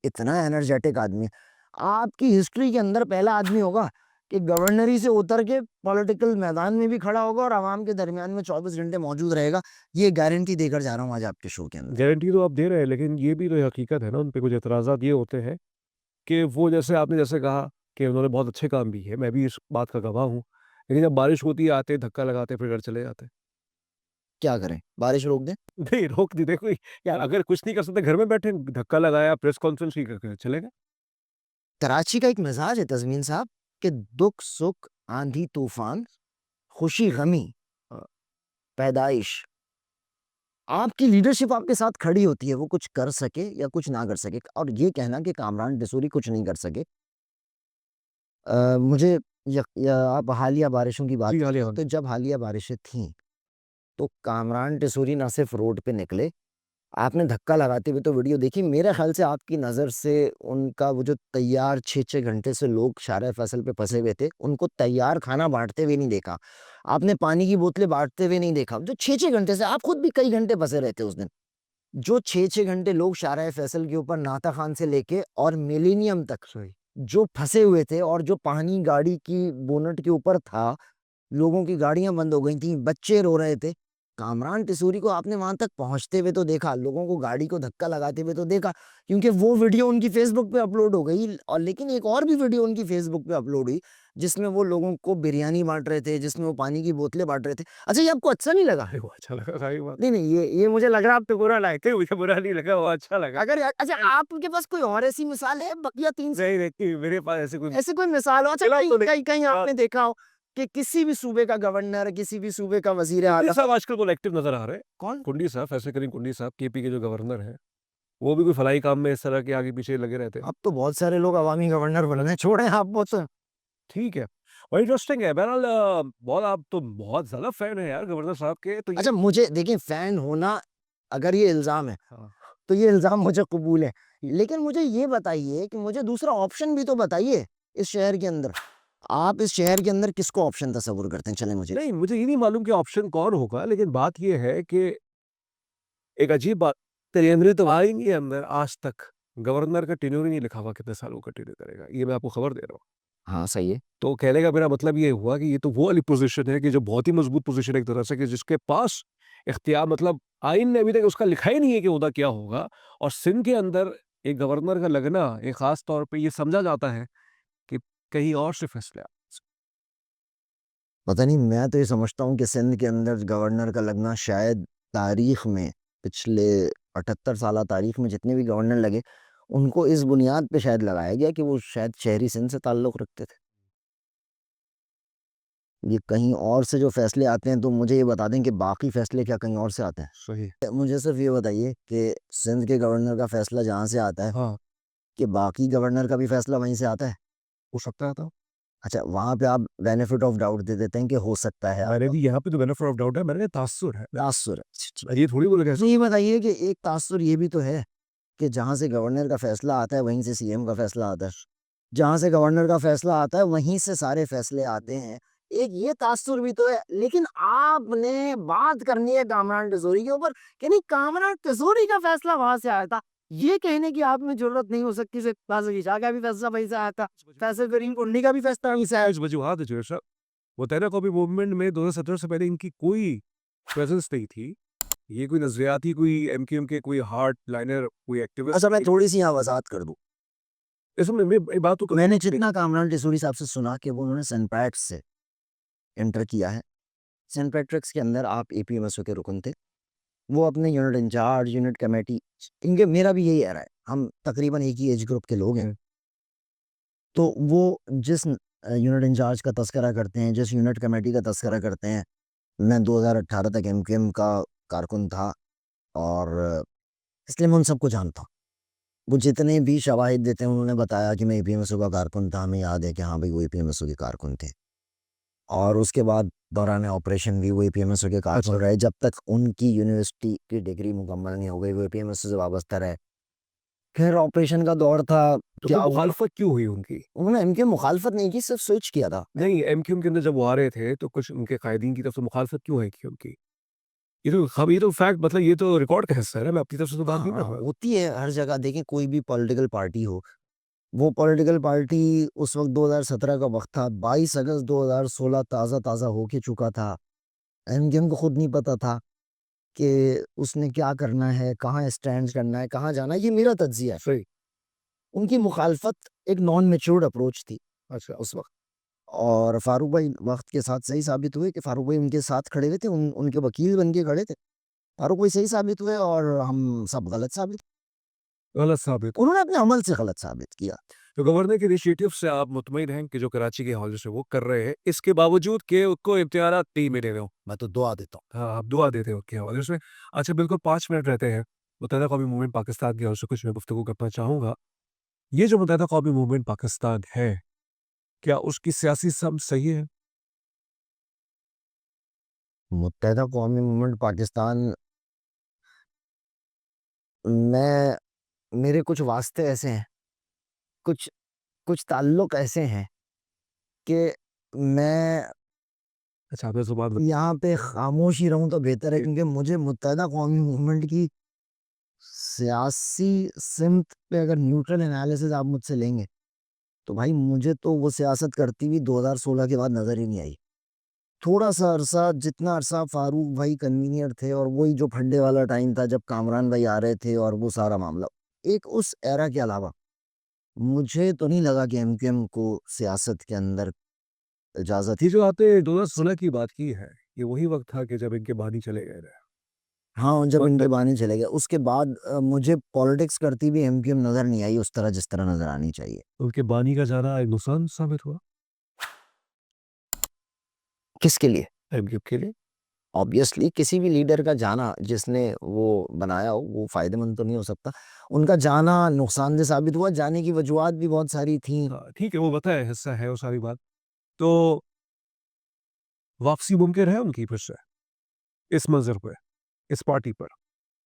इतना एनर्जेटिक आदमी है। आपकी हिस्ट्री के अंदर पहला आदमी होगा कि गवर्नरी से उतर के पॉलिटिकल मैदान में भी खड़ा होगा और आवाम के दरमियान में 24 घंटे मौजूद रहेगा। ये गारंटी देकर जा रहा हूँ आज आपके शो के अंदर। गारंटी तो आप दे रहे हैं, लेकिन ये भी तो हकीकत है ना, उन पे कुछ एतराज़ात ये होते हैं कि वो जैसे आपने जैसे कहा कि उन्होंने बहुत अच्छे काम भी किए, मैं भी इस बात का गवाह हूँ। लेकिन जब बारिश होती है, आते, धक्का लगाते, फिर घर चले जाते। क्या करें? बारिश रोक दें? नहीं, रोक नहीं, देखो यार, अगर कुछ नहीं कर सकते घर में बैठे, धक्का लगाया, प्रेस कॉन्फ्रेंस की करके चले गए। कराची का एक मिजाज है तज़मीन साहब कि दुख, सुख, आंधी, तूफान, खुशी, गमी, पैदाइश, आपकी लीडरशिप आपके साथ खड़ी होती है, वो कुछ कर सके या कुछ ना कर सके। और ये कहना कि कामरान डिसोरी कुछ नहीं कर सके, मुझे आप हालिया बारिशों की बात जी, कर रहे हालिया हो, तो जब हालिया बारिशें थीं, तो कामरान डिसोरी ना सिर्फ रोड पे निकले, आपने धक्का लगाते हुए तो वीडियो देखी। मेरे ख्याल से आपकी नज़र से उनका वो जो तैयार 6-6 घंटे से लोग शारे फैसल पे फंसे हुए थे, उनको तैयार खाना बाँटते हुए नहीं देखा। आपने पानी की बोतलें बाँटते हुए नहीं देखा। जो 6-6 घंटे से, आप खुद भी कई घंटे फंसे रहे थे उस दिन। जो 6-6 घंटे लोग शारा फैसल के ऊपर नाता खान से लेके और मिलेनियम तक सही। जो फंसे हुए थे, और जो पानी गाड़ी की बोनट के ऊपर था, लोगों की गाड़ियां बंद हो गई थी, बच्चे रो रहे थे। कामरान टिसूरी को आपने वहां तक पहुंचते हुए तो देखा, लोगों को गाड़ी को धक्का लगाते हुए तो देखा, क्योंकि वो वीडियो उनकी फेसबुक पे अपलोड हो गई। और लेकिन एक और भी वीडियो उनकी फेसबुक पे अपलोड हुई जिसमें वो लोगों को बिरयानी बांट रहे थे, जिसमें वो पानी की बोतलें बांट रहे थे। अच्छा, ये आपको अच्छा नहीं लगा? अरे वो अच्छा लगा, सही बात। नहीं नहीं, ये मुझे लग रहा तो बुरा लगा, क्यों मुझे बुरा नहीं लगा, वो अच्छा लगा। अगर अच्छा, आपके पास कोई और ऐसी मिसाल है बकिया 3 नहीं, नहीं, मेरे पास ऐसे कोई ऐसी कोई मिसाल हो? अच्छा, मिला कहीं तो नहीं। कहीं कहीं हाँ। आपने देखा हो कि किसी भी सूबे का गवर्नर, किसी भी सूबे का वज़ीर कुंडी आला। साहब आजकल बहुत एक्टिव नज़र आ रहे हैं। कौन? कुंडी साहब, फैसल करीम कुंडी साहब, केपी के जो गवर्नर हैं, वो भी कोई फलाही काम में इस तरह के आगे-पीछे लगे रहते हैं। अब तो बहुत सारे लोग अवामी गवर्नर बन रहे हैं, छोड़ें आप वो तो। ठीक है, बड़ा इंटरेस्टिंग है। बहरहाल बहुत, आप तो बहुत ज़्यादा फ़ैन हैं यार गवर्नर साहब के, तो ये अच्छा, मुझे देखिए, फ़ैन होना अगर ये इल्ज़ाम है, हाँ। तो ये इल्ज़ाम मुझे कबूल है। लेकिन मुझे ये बताइए कि मुझे दूसरा ऑप्शन भी तो बताइए इस शहर के अंदर। आप इस शहर के अंदर किसको ऑप्शन तस्वुर करते हैं? चलें मुझे। नहीं, मुझे ये नहीं मालूम कि ऑप्शन कौन होगा, लेकिन बात ये है कि एक अजीब बात, त्रिवेंद्र तो आए नहीं अंदर आज तक, गवर्नर का टेन्योर ही नहीं लिखा हुआ कितने सालों का टेन्योर करेगा, ये मैं आपको खबर दे रहा हूँ। हाँ, सही है। तो कहने का मेरा मतलब ये हुआ कि ये तो वो वाली पोज़ीशन है कि जो बहुत ही मज़बूत पोज़ीशन है एक तरह से, कि जिसके पास इख्तियार, मतलब आइन ने अभी तक उसका लिखा ही नहीं है कि ओहदा क्या होगा, और सिंध के अंदर एक गवर्नर का लगना एक ख़ास तौर पे ये समझा जाता है कि कहीं और से फैसले आ। पता नहीं, मैं तो ये समझता हूँ कि सिंध के अंदर गवर्नर का लगना शायद तारीख में, पिछले 78 साला तारीख में जितने भी गवर्नर लगे, उनको इस बुनियाद पे शायद लगाया गया कि वो शायद शहरी सिंध से ताल्लुक़ रखते थे। ये कहीं और से जो फ़ैसले आते हैं, तो मुझे ये बता दें कि बाकी फ़ैसले क्या कहीं और से आते हैं? सही। मुझे सिर्फ़ ये बताइए कि सिंध के गवर्नर का फ़ैसला जहाँ से आता है, हाँ, कि बाकी गवर्नर का भी फ़ैसला वहीं से आता है? हो सकता है तो। अच्छा, वहाँ पे आप बेनिफिट ऑफ डाउट दे देते हैं कि हो सकता है, मैंने आपका भी यहाँ पे तो बेनिफिट ऑफ डाउट है, मैंने तासुर है। तासुर है। ये थोड़ी बोला तो ये बताइए कि एक तासुर ये भी तो है कि जहाँ से गवर्नर का फैसला आता है वहीं से सीएम का फैसला आता है, जहाँ से गवर्नर का फैसला आता है वहीं से सारे फैसले आते हैं। एक ये तासुर भी तो है, लेकिन आपने बात करनी है कामरान टिसोरी के ऊपर कि नहीं कामरान टिसोरी का फैसला वहां से आया था, ये कहने की आप में जरूरत नहीं हो सकती से फैसल शाह का भी फैसला वहीं से आया था, फैसल करीम कुंडी का भी फैसला वहीं से आया। कुछ वजूहात है जो सर, मुत्तहदा कौमी मूवमेंट में 2017 से पहले इनकी कोई प्रेजेंस नहीं थी। ये कोई नजरियाती, कोई एमक्यूएम के कोई हार्ड लाइनर, कोई एक्टिविस्ट। अच्छा, मैं थोड़ी सी यहाँ वजाहत कर दूं। इसमें मैं बात तो मैंने जितना कामरान टिसोरी साहब से सुना कि वो उन्होंने सेंट पैट्स से एंटर किया है, सेंट पैट्रिक्स के अंदर आप एपीएमएसओ के रुकन थे, वो अपने यूनिट इंचार्ज, यूनिट कमेटी, इनके मेरा भी यही एरा है, हम तकरीबन एक ही एज ग्रुप के लोग हैं। तो वो जिस यूनिट इंचार्ज का तस्करा करते हैं, जिस यूनिट कमेटी का तस्करा करते हैं, मैं 2018 तक एमकेएम का कारकुन था और इसलिए मैं उन सबको जानता हूँ। वो जितने भी शवाहिद देते हैं उन्होंने बताया कि मैं एपीएमएसओ का कारकुन था, हमें याद है कि हाँ भाई वो एपीएमएसओ के कारकुन थे। और उसके बाद दौरान ऑपरेशन भी वो एपीएमएसओ के कारकुन रहे जब तक उनकी यूनिवर्सिटी की डिग्री मुकम्मल नहीं हो गई, वो एपीएमएसओ से वाबस्ता रहे। फिर ऑपरेशन का दौर था, तो क्या फिर मुखालफत क्यों हुई उनकी? उन्होंने एमके मुखालफत नहीं की, सिर्फ स्विच किया था। नहीं, एमक्यूएम के अंदर जब वो आ रहे थे तो कुछ उनके कायदीन की तरफ से मुखालफत क्यों है की उनकी? ये तो फैक्ट, मतलब ये तो रिकॉर्ड का हिस्सा है ना, मैं अपनी तरफ से तो बात नहीं कर हाँ, रहा। होती है हर जगह। देखें, कोई भी पॉलिटिकल पार्टी हो, वो पॉलिटिकल पार्टी उस वक्त 2017 का वक्त था, 22 अगस्त 2016 ताज़ा ताज़ा होके चुका था। एमकेएम को खुद नहीं पता था कि उसने क्या करना है, कहाँ स्टैंड करना है, कहाँ जाना है। ये मेरा तज्जिया है। सही। उनकी मुखालफत एक नॉन मैच्योर्ड अप्रोच थी अच्छा। उस वक्त। और फारूक भाई वक्त के साथ सही साबित हुए कि फारूक भाई उनके साथ खड़े हुए थे, उनके वकील बन के खड़े थे। फारूक भाई सही साबित हुए और हम सब गलत साबित। गलत साबित। उन्होंने अपने अमल से गलत साबित किया। तो गवर्नर के इनिशिएटिव से आप मुतमईन हैं कि जो कराची के हवाले से वो कर रहे हैं, इसके बावजूद कि उसको इम्तियाज़ात नहीं मिले हुए हों? मैं तो दुआ देता हूँ। हाँ, आप दुआ देते हो उसके हवाले से। अच्छा, बिल्कुल 5 मिनट रहते हैं। मुत्तहदा कौमी मूवमेंट पाकिस्तान के हवाले से कुछ मैं गुफ्तगू करना चाहूँगा। ये जो मुत्तहदा कौमी मूवमेंट पाकिस्तान है, क्या उसकी सियासी समझ सही है? मुत्तहदा कौमी मूवमेंट पाकिस्तान में मेरे कुछ वास्ते ऐसे हैं, कुछ कुछ ताल्लुक ऐसे हैं कि मैं अच्छा, आपने ज़ुबान यहाँ पे खामोश ही रहूँ तो बेहतर है, क्योंकि मुझे मुत्तहदा कौमी मूवमेंट की सियासी सिमत पे अगर न्यूट्रल एनालिसिस आप मुझसे लेंगे, तो भाई मुझे तो वो सियासत करती हुई 2016 के बाद नज़र ही नहीं आई। थोड़ा-सा अरसा, जितना अरसा फारूक भाई कन्वीनियर थे और वही जो फंडे वाला टाइम था जब कामरान भाई आ रहे थे और वो सारा मामला, एक उस एरा के अलावा मुझे तो नहीं लगा कि एमकेएम को सियासत के अंदर इजाज़त। ये जो आपने 2016 की बात की है, ये वही वक़्त था कि जब इनके बानी चले गए थे। हाँ, जब वक़्त इनके बानी चले गए, उसके बाद मुझे पॉलिटिक्स करती हुई एमकेएम नज़र नहीं आई उस तरह जिस तरह नज़र आनी चाहिए। उनके बानी का जाना एक नुकसान साबित हुआ किसके लिए? एमक्यूएम के लिए। ऑब्वियसली किसी भी लीडर का जाना जिसने वो बनाया हो, वो फ़ायदेमंद तो नहीं हो सकता। उनका जाना नुकसानदेह साबित हुआ, जाने की वजूहात भी बहुत सारी थीं। हाँ, ठीक है, वो पता है, हिस्सा है वो सारी बात। तो वापसी मुमकिन है उनकी फिर से, इस मंज़र पे, इस पार्टी पर?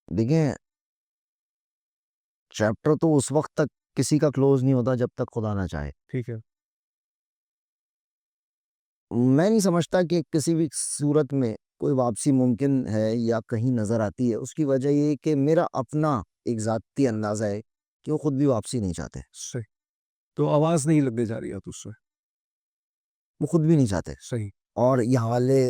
देखिए, चैप्टर तो उस वक़्त तक किसी का क्लोज़ नहीं होता जब तक खुदा ना चाहे। ठीक है। मैं नहीं समझता कि किसी भी सूरत में कोई वापसी मुमकिन है या कहीं नज़र आती है। उसकी वजह ये है कि मेरा अपना एक ज़ाती अंदाज़ा है कि वो खुद भी वापसी नहीं चाहते। सही। तो आवाज़ नहीं लगने जा रही है अब उससे। वो खुद भी नहीं चाहते सही। और यहाँ वाले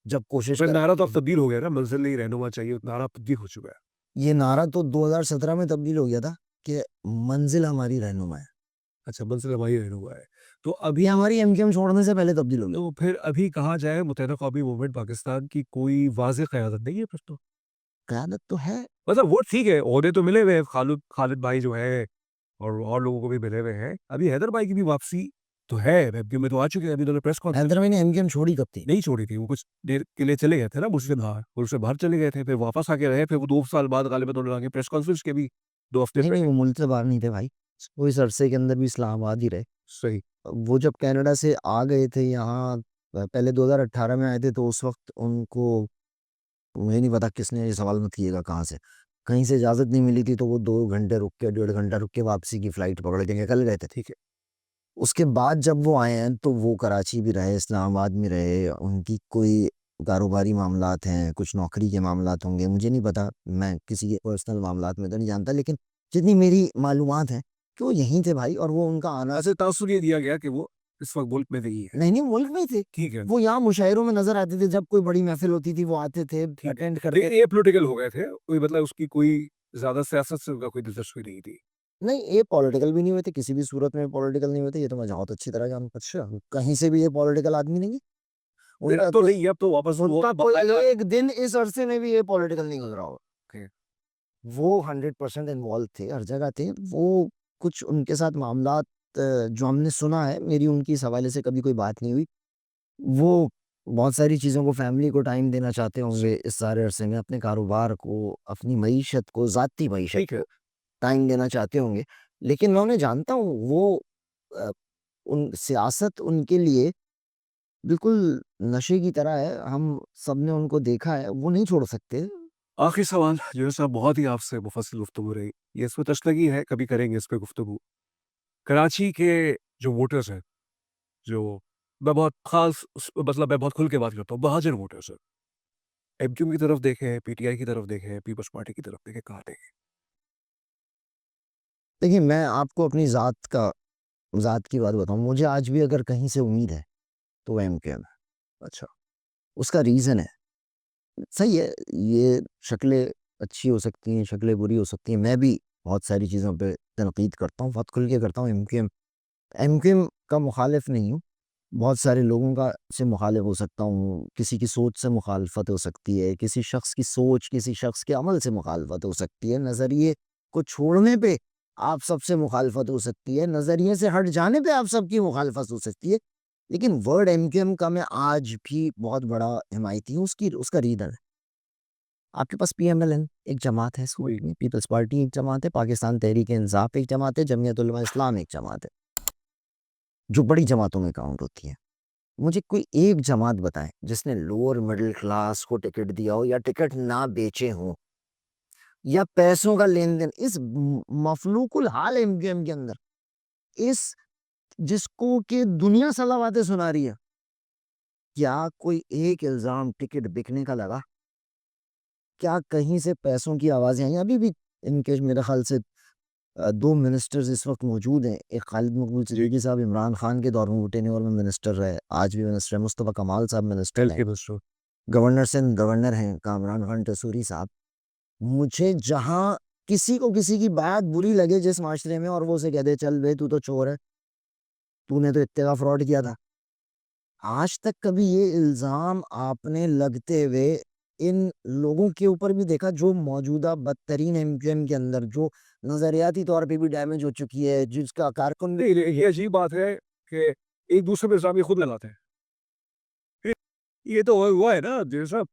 जब तो कोशिश फिर कर, नारा तो अब तब्दील हो गया ना, मंज़िल नहीं रहनुमा चाहिए, नारा तब्दील हो चुका है। ये नारा तो 2017 में तब्दील हो गया था कि मंज़िल हमारी रहनुमा है। अच्छा, मंज़िल हमारी रहनुमा है। तो ये अभी हमारी एमकेएम छोड़ने से पहले तब्दील हो गया। तो फिर अभी कहा जाए मुत्तहदा कौमी मूवमेंट पाकिस्तान की कोई वाज़ेह क़यादत नहीं है फिर तो? क़यादत तो है। मतलब वो ठीक है, ओहदे तो मिले हुए हैं, खालिद भाई जो है और लोगों को भी मिले हुए हैं। अभी हैदर भाई की भी वापसी तो है, एमक्यू में तो आ चुके हैं, अभी उन्होंने प्रेस कॉन्फ्रेंस हैदर भाई ने एमकेएम छोड़ी कब थी? नहीं छोड़ी थी। वो कुछ देर के लिए चले गए थे ना मुल्क से बाहर, मुल्क से बाहर चले गए थे, फिर वापस आके रहे, फिर वो 2 साल बाद गालिबन उन्होंने आके प्रेस कॉन्फ्रेंस के भी 2 हफ्ते नहीं, नहीं, पहले। वो मुल्क से बाहर नहीं थे भाई। वो इस अरसे के अंदर भी इस्लामाबाद ही रहे। सही। वो जब कनाडा से आ गए थे यहाँ, पहले 2018 में आए थे, तो उस वक़्त उनको, मुझे नहीं पता किसने, ये सवाल मत कीजिएगा कहाँ से। कहीं से इजाज़त नहीं मिली थी तो वो 2 घंटे रुक के, 1.5 घंटा रुक के वापसी की फ़्लाइट पकड़ के निकल गए थे। ठीक है। उसके बाद जब वो आए हैं तो वो कराची भी रहे, इस्लामाबाद में रहे, उनकी कोई कारोबारी मामलात हैं, कुछ नौकरी के मामलात होंगे, मुझे नहीं पता, मैं किसी के पर्सनल मामलात में तो नहीं जानता, लेकिन जितनी मेरी मालूमात हैं कि वो यहीं थे भाई, और वो उनका आना ऐसे तासुर ये दिया गया कि वो इस वक़्त मुल्क में नहीं है। नहीं, नहीं, मुल्क में ही थे। ठीक है, वो यहाँ मुशायरों में नज़र आते थे, जब कोई बड़ी महफ़िल होती थी वो आते थे, ठीक है। अटेंड करते लेकिन ये पॉलिटिकल हो गए थे, कोई मतलब उसकी कोई ज़्यादा सियासत से उनका कोई दिलचस्पी नहीं थी। नहीं, ये पॉलिटिकल भी नहीं हुए थे, किसी भी सूरत में पॉलिटिकल नहीं हुए थे, ये तो मैं बहुत अच्छी तरह जानता हूँ। अच्छा, कहीं से भी ये पॉलिटिकल आदमी नहीं है। फिर अब उनका तो कोई नहीं है, अब तो वापस वो उनका कोई बाकायदा एक दिन इस अरसे में भी ये पॉलिटिकल नहीं गुज़रा होगा। ओके, वो 100% इन्वॉल्व थे, हर जगह थे। वो कुछ उनके साथ मामलात जो हमने सुना है, मेरी उनकी इस हवाले से कभी कोई बात नहीं हुई। वो बहुत सारी चीज़ों को, फैमिली को टाइम देना चाहते होंगे इस सारे अरसे में, अपने कारोबार को, अपनी मईशत को, ज़ाती मईशत ठीक है। को टाइम देना चाहते होंगे। लेकिन मैं उन्हें जानता हूँ, वो अ, उन सियासत उनके लिए बिल्कुल नशे की तरह है, हम सबने उनको देखा है, वो नहीं छोड़ सकते। आखिरी सवाल जो है साहब बहुत ही आपसे मुफ़स्सिल गुफ्तगू रही। ये इस पे तशनगी है, कभी करेंगे इस पे गुफ्तगू। कराची के जो वोटर्स हैं, जो मैं बहुत ख़ास मतलब मैं बहुत खुल के बात करता हूँ, महाजन वोटर्स हैं। एमक्यूएम की तरफ देखें, पीटीआई की तरफ देखें, पीपल्स पार्टी की तरफ देखें, कहाँ देखें? देखिए, मैं आपको अपनी ज़ात की बात बताऊँ, मुझे आज भी अगर कहीं से उम्मीद है, तो वो एमकेएम है। अच्छा, उसका रीज़न है, सही है, ये शक्लें अच्छी हो सकती हैं, शक्लें बुरी हो सकती हैं। मैं भी बहुत सारी चीज़ों पे तनकीद करता हूँ, बहुत खुल के करता हूँ। एमकेएम एमकेएम का मुखालिफ नहीं हूँ। बहुत सारे लोगों का से मुखालिफ हो सकता हूँ, किसी की सोच से मुखालफत हो सकती है, किसी शख्स की सोच, किसी शख्स के अमल से मुखालफत हो सकती है, नज़रिए को छोड़ने पे आप सबसे मुखालफत हो सकती है, नज़रिए से हट जाने पे आप सबकी मुखालफत हो सकती है। लेकिन वर्ड एमकेएम का मैं आज भी बहुत बड़ा हिमायती हूँ, उसकी उसका रीज़न है। आपके पास पीएमएलएन एक जमात है सूरत में, पीपल्स पार्टी एक जमात है, पाकिस्तान तहरीक-ए-इंसाफ एक जमात है, जमीयत उलमा इस्लाम एक जमात है, जो बड़ी जमातों में काउंट होती हैं। मुझे कोई एक जमात बताएँ, जिसने लोअर मिडल क्लास को टिकट दिया हो या टिकट ना बेचे हों या पैसों का लेन-देन इस मफलूकुल हाल एमकेएम के अंदर, इस जिसको कि दुनिया सलावातें सुना रही है, क्या कोई एक इल्ज़ाम टिकट बिकने का लगा? क्या कहीं से पैसों की आवाज़ें आई? अभी भी इनके मेरे ख़्याल से 2 मिनिस्टर्स इस वक़्त मौजूद हैं। एक खालिद मकबूल जी, सिद्दीकी साहब इमरान खान के दौर में वो टेन्योर में मिनिस्टर रहे, आज भी मिनिस्टर हैं। मुस्तफ़ा कमाल साहब मिनिस्टर हेल्थ हैं। के मिनिस्टर। गवर्नर सिंध गवर्नर हैं कामरान खान टसूरी साहब। मुझे जहाँ किसी को किसी की बात बुरी लगे जिस माशरे में, और वो उसे कह दे, "चल बे तू तो चोर है, तूने तो इत्ते का फ्रॉड किया था।" आज तक कभी ये इल्ज़ाम आपने लगते हुए इन लोगों के ऊपर भी देखा, जो मौजूदा बदतरीन एमक्यूएम के अंदर, जो नज़रियाती तौर पे भी डैमेज हो चुकी है, जिसका कारकुन नहीं, ये अजीब बात है कि एक दूसरे पे इल्ज़ाम ये खुद लगाते हैं। ये तो हुआ है ना जी साहब।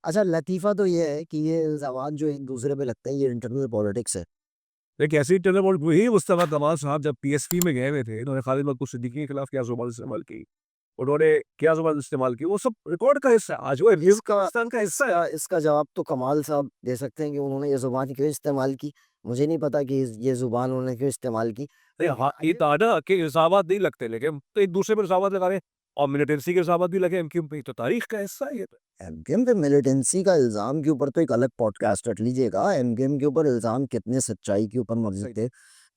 अच्छा, लतीफ़ा तो ये है कि ये इल्ज़ामात जो एक दूसरे पे लगते हैं, ये इंटरनल पॉलिटिक्स है। एक ऐसी टर्नर पॉइंट वही मुस्तफ़ा कमाल साहब जब पीएसपी में गए हुए थे, इन्होंने खालिद मकबूल सिद्दीकी के खिलाफ क्या ज़ुबान इस्तेमाल की, उन्होंने क्या ज़ुबान इस्तेमाल की, वो सब रिकॉर्ड का हिस्सा है। आज वो ये इसका पाकिस्तान का हिस्सा है। इसका जवाब तो कमाल साहब दे सकते हैं कि उन्होंने ये ज़ुबान क्यों इस्तेमाल की। मुझे नहीं पता कि ये ज़ुबान उन्होंने क्यों इस्तेमाल की। नहीं हाँ, ये था ना कि इल्ज़ामात नहीं लगते लेकिन तो एक दूसरे पे इल्ज़ामात लगा रहे हैं और मिलिटेंसी के इल्ज़ामात भी लगे एमक्यूएम पे, तो तारीख का हिस्सा है ये तो। एमकेएम पे मिलिटेंसी का इल्ज़ाम के ऊपर तो एक अलग पॉडकास्ट रख लीजिएगा। एमकेएम के ऊपर इल्ज़ाम कितने सच्चाई के ऊपर मबनी सही। थे,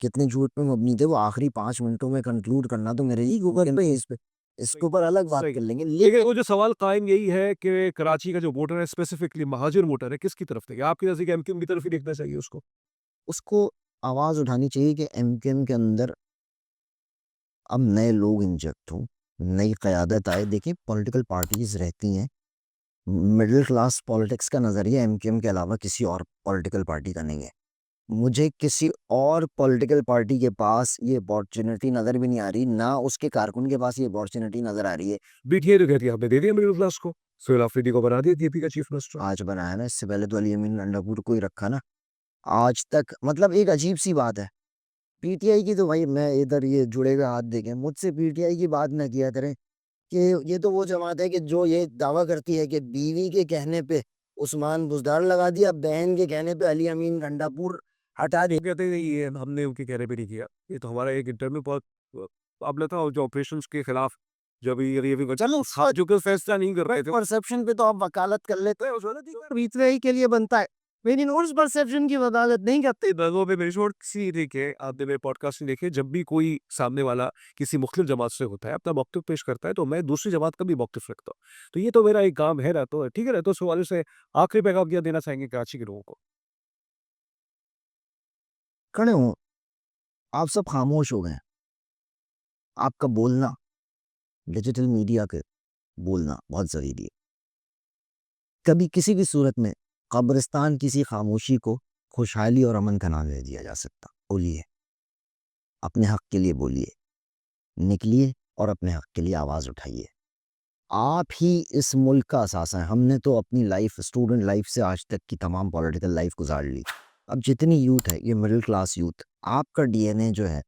कितने झूठ पे मबनी थे, वो आखिरी 5 मिनटों में कंक्लूड करना तो मेरे ही ऊपर पे है इस पे। सही, इसके ऊपर अलग बात सही। कर लेंगे। लेकिन लेकिन वो जो सवाल कायम यही है कि कराची का जो वोटर है स्पेसिफिकली महाजन वोटर है, किसकी तरफ देखें? आपके नज़दीक एमक्यूएम की तरफ ही देखना चाहिए उसको? उसको आवाज़ उठानी चाहिए कि एमकेएम के अंदर अब नए लोग इंजेक्ट हों, नई क़यादत आए। देखिए, पॉलिटिकल पार्टीज़ रहती हैं। मिडल क्लास पॉलिटिक्स का नज़रिया एमकेएम के अलावा किसी और पॉलिटिकल पार्टी का नहीं है। मुझे किसी और पॉलिटिकल पार्टी के पास ये अपॉर्च्युनिटी नज़र भी नहीं आ रही, ना उसके कारकुन के पास ये अपॉर्च्युनिटी नज़र आ रही है। पीटीआई तो कहती है आपने दे दिया मिडल क्लास को, सोहेल अफरीदी को बना दिया जेपी का चीफ मिनिस्टर। आज बनाया ना, इससे पहले तो अली अमीन लंडापुर को ही रखा ना। आज तक मतलब एक अजीब-सी बात है। पीटीआई की तो भाई मैं इधर ये जुड़े हुए हाथ देखें, मुझसे पीटीआई की बात ना किया करें कि ये तो वो जमात है कि जो ये दावा करती है कि बीवी के कहने पे उस्मान बुज़दार लगा दिया, बहन के कहने पे अली अमीन गंडापुर हटा दिया। वो कहते हैं ये हमने उनके कहने पे नहीं किया। ये तो हमारा एक इंटरव्यू बहुत आपने था जो ऑपरेशंस के खिलाफ जब ये भी चलो हाँ, जो कि फैसला नहीं कर रहे थे। परसेप्शन पे तो आप वकालत कर लेते हैं, बीतने ही के लिए बनता है, लेकिन उस परसेप्शन की वकालत नहीं करते। दर्दों पे मेरी शॉर्ट सी देखिए आपने मेरे पॉडकास्ट में देखिए जब भी कोई सामने वाला किसी मुख्तलिफ जमात से होता है अपना मौक़िफ़ पेश करता है तो मैं दूसरी जमात का भी मौक़िफ़ रखता हूँ। तो ये तो मेरा एक काम है ना तो ठीक है ना तो उस हवाले से आखिरी पैगाम क्या देना चाहेंगे कराची के लोगों को? खड़े हों, आप सब खामोश हो गए हैं। आपका बोलना, डिजिटल मीडिया के बोलना बहुत ज़रूरी है। कभी किसी भी सूरत में कब्रिस्तान किसी खामोशी को खुशहाली और अमन का नाम नहीं दिया जा सकता। बोलिए, अपने हक के लिए बोलिए, निकलिए और अपने हक के लिए आवाज़ उठाइए। आप ही इस मुल्क का असासा हैं। हमने तो अपनी लाइफ, स्टूडेंट लाइफ से आज तक की तमाम पॉलिटिकल लाइफ गुजार ली। अब जितनी यूथ है, ये मिडिल क्लास यूथ, आपका डीएनए जो है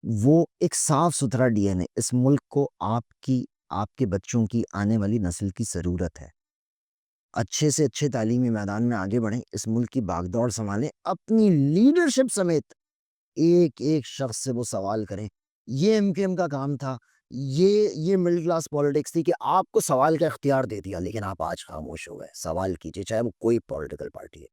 वो एक साफ सुथरा डीएनए, इस मुल्क को आपकी, आपके बच्चों की, आने वाली नस्ल की ज़रूरत है। अच्छे से अच्छे तालीमी मैदान में आगे बढ़ें, इस मुल्क की बागडोर सँभालें, अपनी लीडरशिप समेत एक-एक शख्स से वो सवाल करें। ये एमकेएम का काम था, ये मिडल क्लास पॉलिटिक्स थी कि आपको सवाल का इख्तियार दे दिया, लेकिन आप आज खामोश हो गए। सवाल कीजिए, चाहे वो कोई पॉलिटिकल पार्टी है।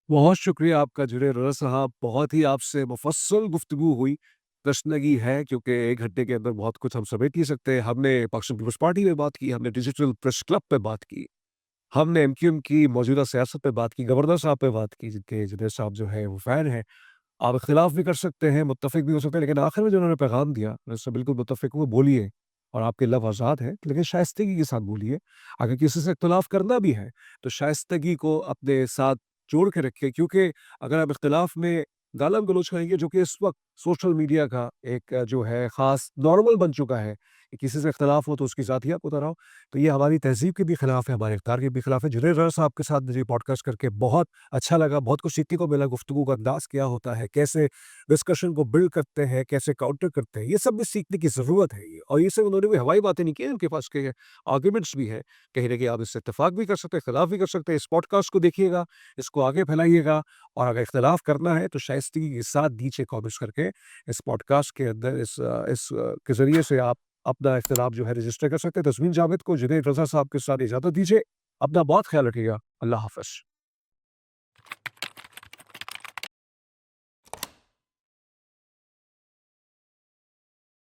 बहुत शुक्रिया आपका जुड़े रहा साहब। बहुत ही आपसे मुफ़स्सल गुफ्तगू हुई। तशनगी है क्योंकि 1 घंटे के अंदर बहुत कुछ हम समेट नहीं सकते। हमने पाकिस्तान पीपल्स पार्टी पे बात की, हमने डिजिटल प्रेस क्लब पे बात की, हमने एमक्यूएम की मौजूदा सियासत पे बात की, गवर्नर साहब पे बात की जिनके जुनैद साहब जो है वो फ़ैन हैं। आप इख्तिलाफ़ भी कर सकते हैं, मुत्तफ़िक भी हो सकते हैं, लेकिन आखिर में जो उन्होंने पैगाम दिया, मैं उससे बिल्कुल मुत्तफ़िक हूँ, बोलिए और आपके लफ़ आज़ाद हैं, लेकिन शाइस्तगी के साथ बोलिए। अगर किसी से इख्तिलाफ़ करना भी है, तो शाइस्तगी को अपने साथ जोड़ के रखिए क्योंकि अगर आप इख्तिलाफ़ में गालम-गलौच करेंगे, जो कि इस वक़्त सोशल मीडिया का एक जो है ख़ास नॉर्मल बन चुका है, कि किसी से इख्तिलाफ़ हो तो उसकी ज़ातियत को दोहराओ, तो ये हमारी तहज़ीब के भी ख़िलाफ़ है, हमारे इक़्तिदार के भी ख़िलाफ़ है। जुनैद रज़ा साहब के साथ मुझे पॉडकास्ट करके बहुत अच्छा लगा, बहुत कुछ सीखने को मिला, गुफ्तगू का अंदाज़ क्या होता है, कैसे डिस्कशन को बिल्ड करते हैं, कैसे काउंटर करते हैं, ये सब भी सीखने की ज़रूरत है ये और ये सब उन्होंने कोई हवाई बातें नहीं की हैं, उनके पास के आर्गुमेंट्स भी हैं। कहीं न कहीं आप इससे इत्तेफ़ाक भी कर सकते हैं, इख्तिलाफ़ भी कर सकते हैं। इस पॉडकास्ट को देखिएगा, इसको आगे फैलाइएगा और अगर इख्तिलाफ़ करना है तो शाइस्तगी के साथ नीचे कमेंट्स करके इस पॉडकास्ट के अंदर के ज़रिए से आप अपना इख्तिलाफ़ जो है रजिस्टर कर सकते हैं। तस्मीन जावेद को जुनैद रज़ा साहब के साथ इजाज़त दीजिए। अपना बहुत ख़्याल रखिएगा। अल्लाह हाफ़िज़।